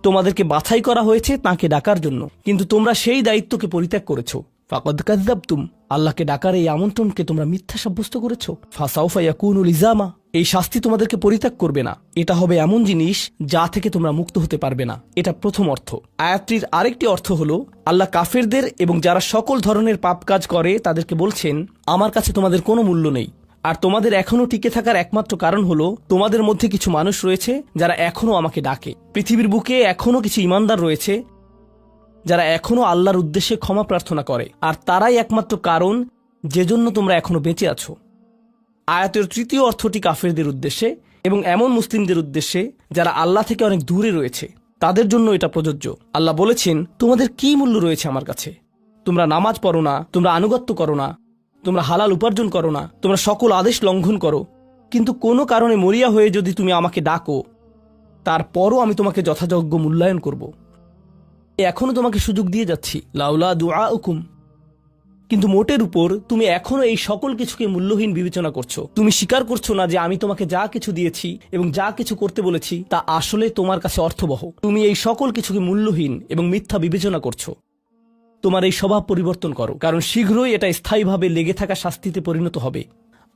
তোমাদেরকে বাছাই করা হয়েছে তাকে ডাকার জন্য, কিন্তু তোমরা সেই দায়িত্বকে পরিত্যাগ করেছো। ফাকাদ কাযাবতুম, আল্লাহকে ডাকার এই আমন্ত্রণকে তোমরা মিথ্যা সাব্যস্ত করেছো। ফাসাউফা ইয়াকুনু লিজামা, এই শাস্তি তোমাদেরকে পরিত্যাগ করবে না। এটা হবে এমন জিনিস যা থেকে তোমরা মুক্ত হতে পারবে না। এটা প্রথম অর্থ। আয়াতটির আরেকটি অর্থ হলো, আল্লাহ কাফেরদের এবং যারা সকল ধরনের পাপ কাজ করে তাদেরকে বলছেন, আমার কাছে তোমাদের কোনো মূল্য নেই। আর তোমাদের এখনো টিকে থাকার একমাত্র কারণ হলো তোমাদের মধ্যে কিছু মানুষ রয়েছে যারা এখনো আমাকে ডাকে। পৃথিবীর বুকে এখনো কিছু ইমানদার রয়েছে যারা এখনো আল্লাহর উদ্দেশ্যে ক্ষমা প্রার্থনা করে, আর তারাই একমাত্র কারণ যে জন্য তোমরা এখনো বেঁচে আছো। আয়াতের তৃতীয় অর্থটি কাফেরদের উদ্দেশ্যে এবং এমন মুসলিমদের উদ্দেশ্যে যারা আল্লাহ থেকে অনেক দূরে রয়েছে, তাদের জন্য এটা প্রযোজ্য। আল্লাহ বলেছেন, তোমাদের কি মূল্য রয়েছে আমার কাছে? তোমরা নামাজ পড়ো না, তোমরা আনুগত্য করো না, তোমরা হালাল উপার্জন করো না, তোমরা সকল আদেশ লঙ্ঘন করো, কিন্তু কোনো কারণে মরিয়া হয়ে যদি তুমি আমাকে ডাকো, তারপরও আমি তোমাকে যথাযোগ্য মূল্যায়ন করব। এখনো তোমাকে সুযোগ দিয়ে যাচ্ছি, লাউলা দুআউকুম, কিন্তু মোটের উপর তুমি এখনো এই সকল কিছুকে মূল্যহীন বিবেচনা করছো। তুমি স্বীকার করছো না যে আমি তোমাকে যা কিছু দিয়েছি এবং যা কিছু করতে বলেছি তা আসলে তোমার কাছে অর্থবহ। তুমি এই সকল কিছুকে মূল্যহীন এবং মিথ্যা বিবেচনা করছো। তোমার এই স্বভাব পরিবর্তন করো, কারণ শীঘ্রই এটা স্থায়ীভাবে লেগে থাকা শাস্তিতে পরিণত হবে।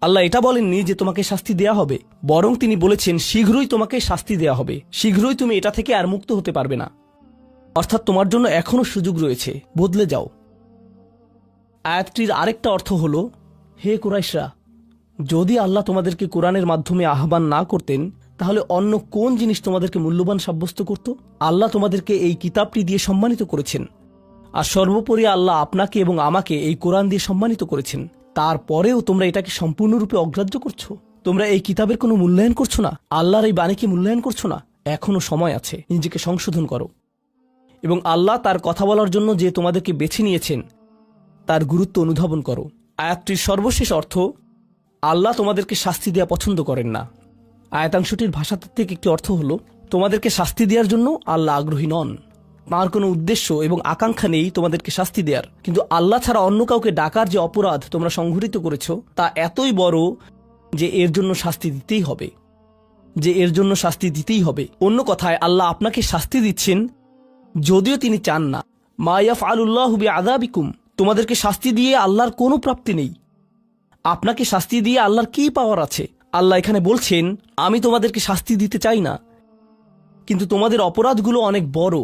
আল্লাহ এটা বলেননি যে তোমাকে শাস্তি দেয়া হবে, বরং তিনি বলেছেন শীঘ্রই তোমাকে শাস্তি দেয়া হবে, শীঘ্রই তুমি এটা থেকে আর মুক্ত হতে পারবে না। অর্থাৎ তোমার জন্য এখনো সুযোগ রয়েছে, বদলে যাও। আয়াতটির আরেকটা অর্থ হলো, হে কুরাইশরা, যদি আল্লাহ তোমাদেরকে কোরআনের মাধ্যমে আহ্বান না করতেন তাহলে অন্য কোন জিনিস তোমাদেরকে মূল্যবান সাব্যস্ত করত? আল্লাহ তোমাদেরকে এই কিতাবটি দিয়ে সম্মানিত করেছেন, আর সর্বোপরি আল্লাহ আপনাকে এবং আমাকে এই কোরআন দিয়ে সম্মানিত করেছেন। তারপরেও তোমরা এটাকে সম্পূর্ণরূপে অগ্রাহ্য করছো। তোমরা এই কিতাবের কোনো মূল্যায়ন করছো না, আল্লাহর এই বাণীকে মূল্যায়ন করছো না। এখনো সময় আছে, নিজেকে সংশোধন করো এবং আল্লাহ তার কথা বলার জন্য যে তোমাদেরকে বেছে নিয়েছেন তার গুরুত্ব অনুধাবন করো। আয়াতটির সর্বশেষ অর্থ, আল্লাহ তোমাদেরকে শাস্তি দেওয়া পছন্দ করেন না। আয়াতাংশটির ভাষাতাত্ত্বিক একটি অর্থ হলো, তোমাদেরকে শাস্তি দেওয়ার জন্য আল্লাহ আগ্রহী নন। তার কোনো উদ্দেশ্য এবং আকাঙ্ক্ষা নেই তোমাদেরকে শাস্তি দেওয়ার, কিন্তু আল্লাহ ছাড়া অন্য কাউকে ডাকার যে অপরাধ তোমরা সংঘটিত করেছো তা এতই বড় যে এর জন্য শাস্তি দিতেই হবে। অন্য কথায় আল্লাহ আপনাকে শাস্তি দিচ্ছেন যদিও তিনি চান না। মা ইয়াফআলুল্লাহু বিআযাবিকুম, তোমাদেরকে শাস্তি দিয়ে আল্লাহর কোনো প্রাপ্তি নেই। আপনাকে শাস্তি দিয়ে আল্লাহর কি পাওয়ার আছে? আল্লাহ এখানে বলছেন, আমি তোমাদেরকে শাস্তি দিতে চাই না, কিন্তু তোমাদের অপরাধগুলো অনেক বড়,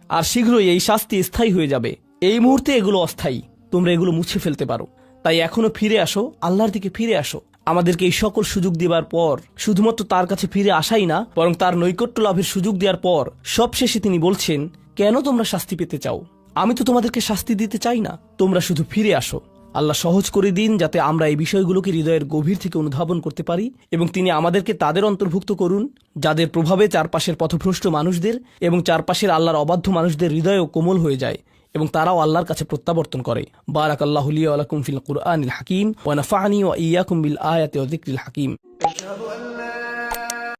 আর শীঘ্রই এই শাস্তি স্থায়ী হয়ে যাবে। এই মুহূর্তে এগুলো অস্থায়ী, তোমরা এগুলো মুছে ফেলতে পারো। তাই এখনো ফিরে আসো, আল্লাহর দিকে ফিরে আসো। আমাদেরকে এই সকল সুযোগ দেওয়ার পর শুধুমাত্র তার কাছে ফিরে আসাই না, বরং তার নৈকট্য লাভের সুযোগ দেওয়ার পর সবশেষে তিনি বলছেন, কেন তোমরা শাস্তি পেতে চাও? আমি তো তোমাদেরকে শাস্তি দিতে চাই না, তোমরা শুধু ফিরে আসো। আল্লাহ সহজ করে দিন যাতে আমরা এই বিষয়গুলোকে হৃদয়ের গভীর থেকে অনুধাবন করতে পারি, এবং তিনি আমাদেরকে তাদের অন্তর্ভুক্ত করুন যাদের প্রভাবে চারপাশের পথভ্রষ্ট মানুষদের এবং চারপাশের আল্লাহর অবাধ্য মানুষদের হৃদয়ও কোমল হয়ে যায় এবং তারাও আল্লাহর কাছে প্রত্যাবর্তন করে। বারাকাল্লাহু লি ওয়া লাকুম ফিল কুরআনিল হাকিম ওয়া নাফা'নি ওয়া ইয়্যাকুম বিল আয়াতি ওয়া যিকরিল হাকিম।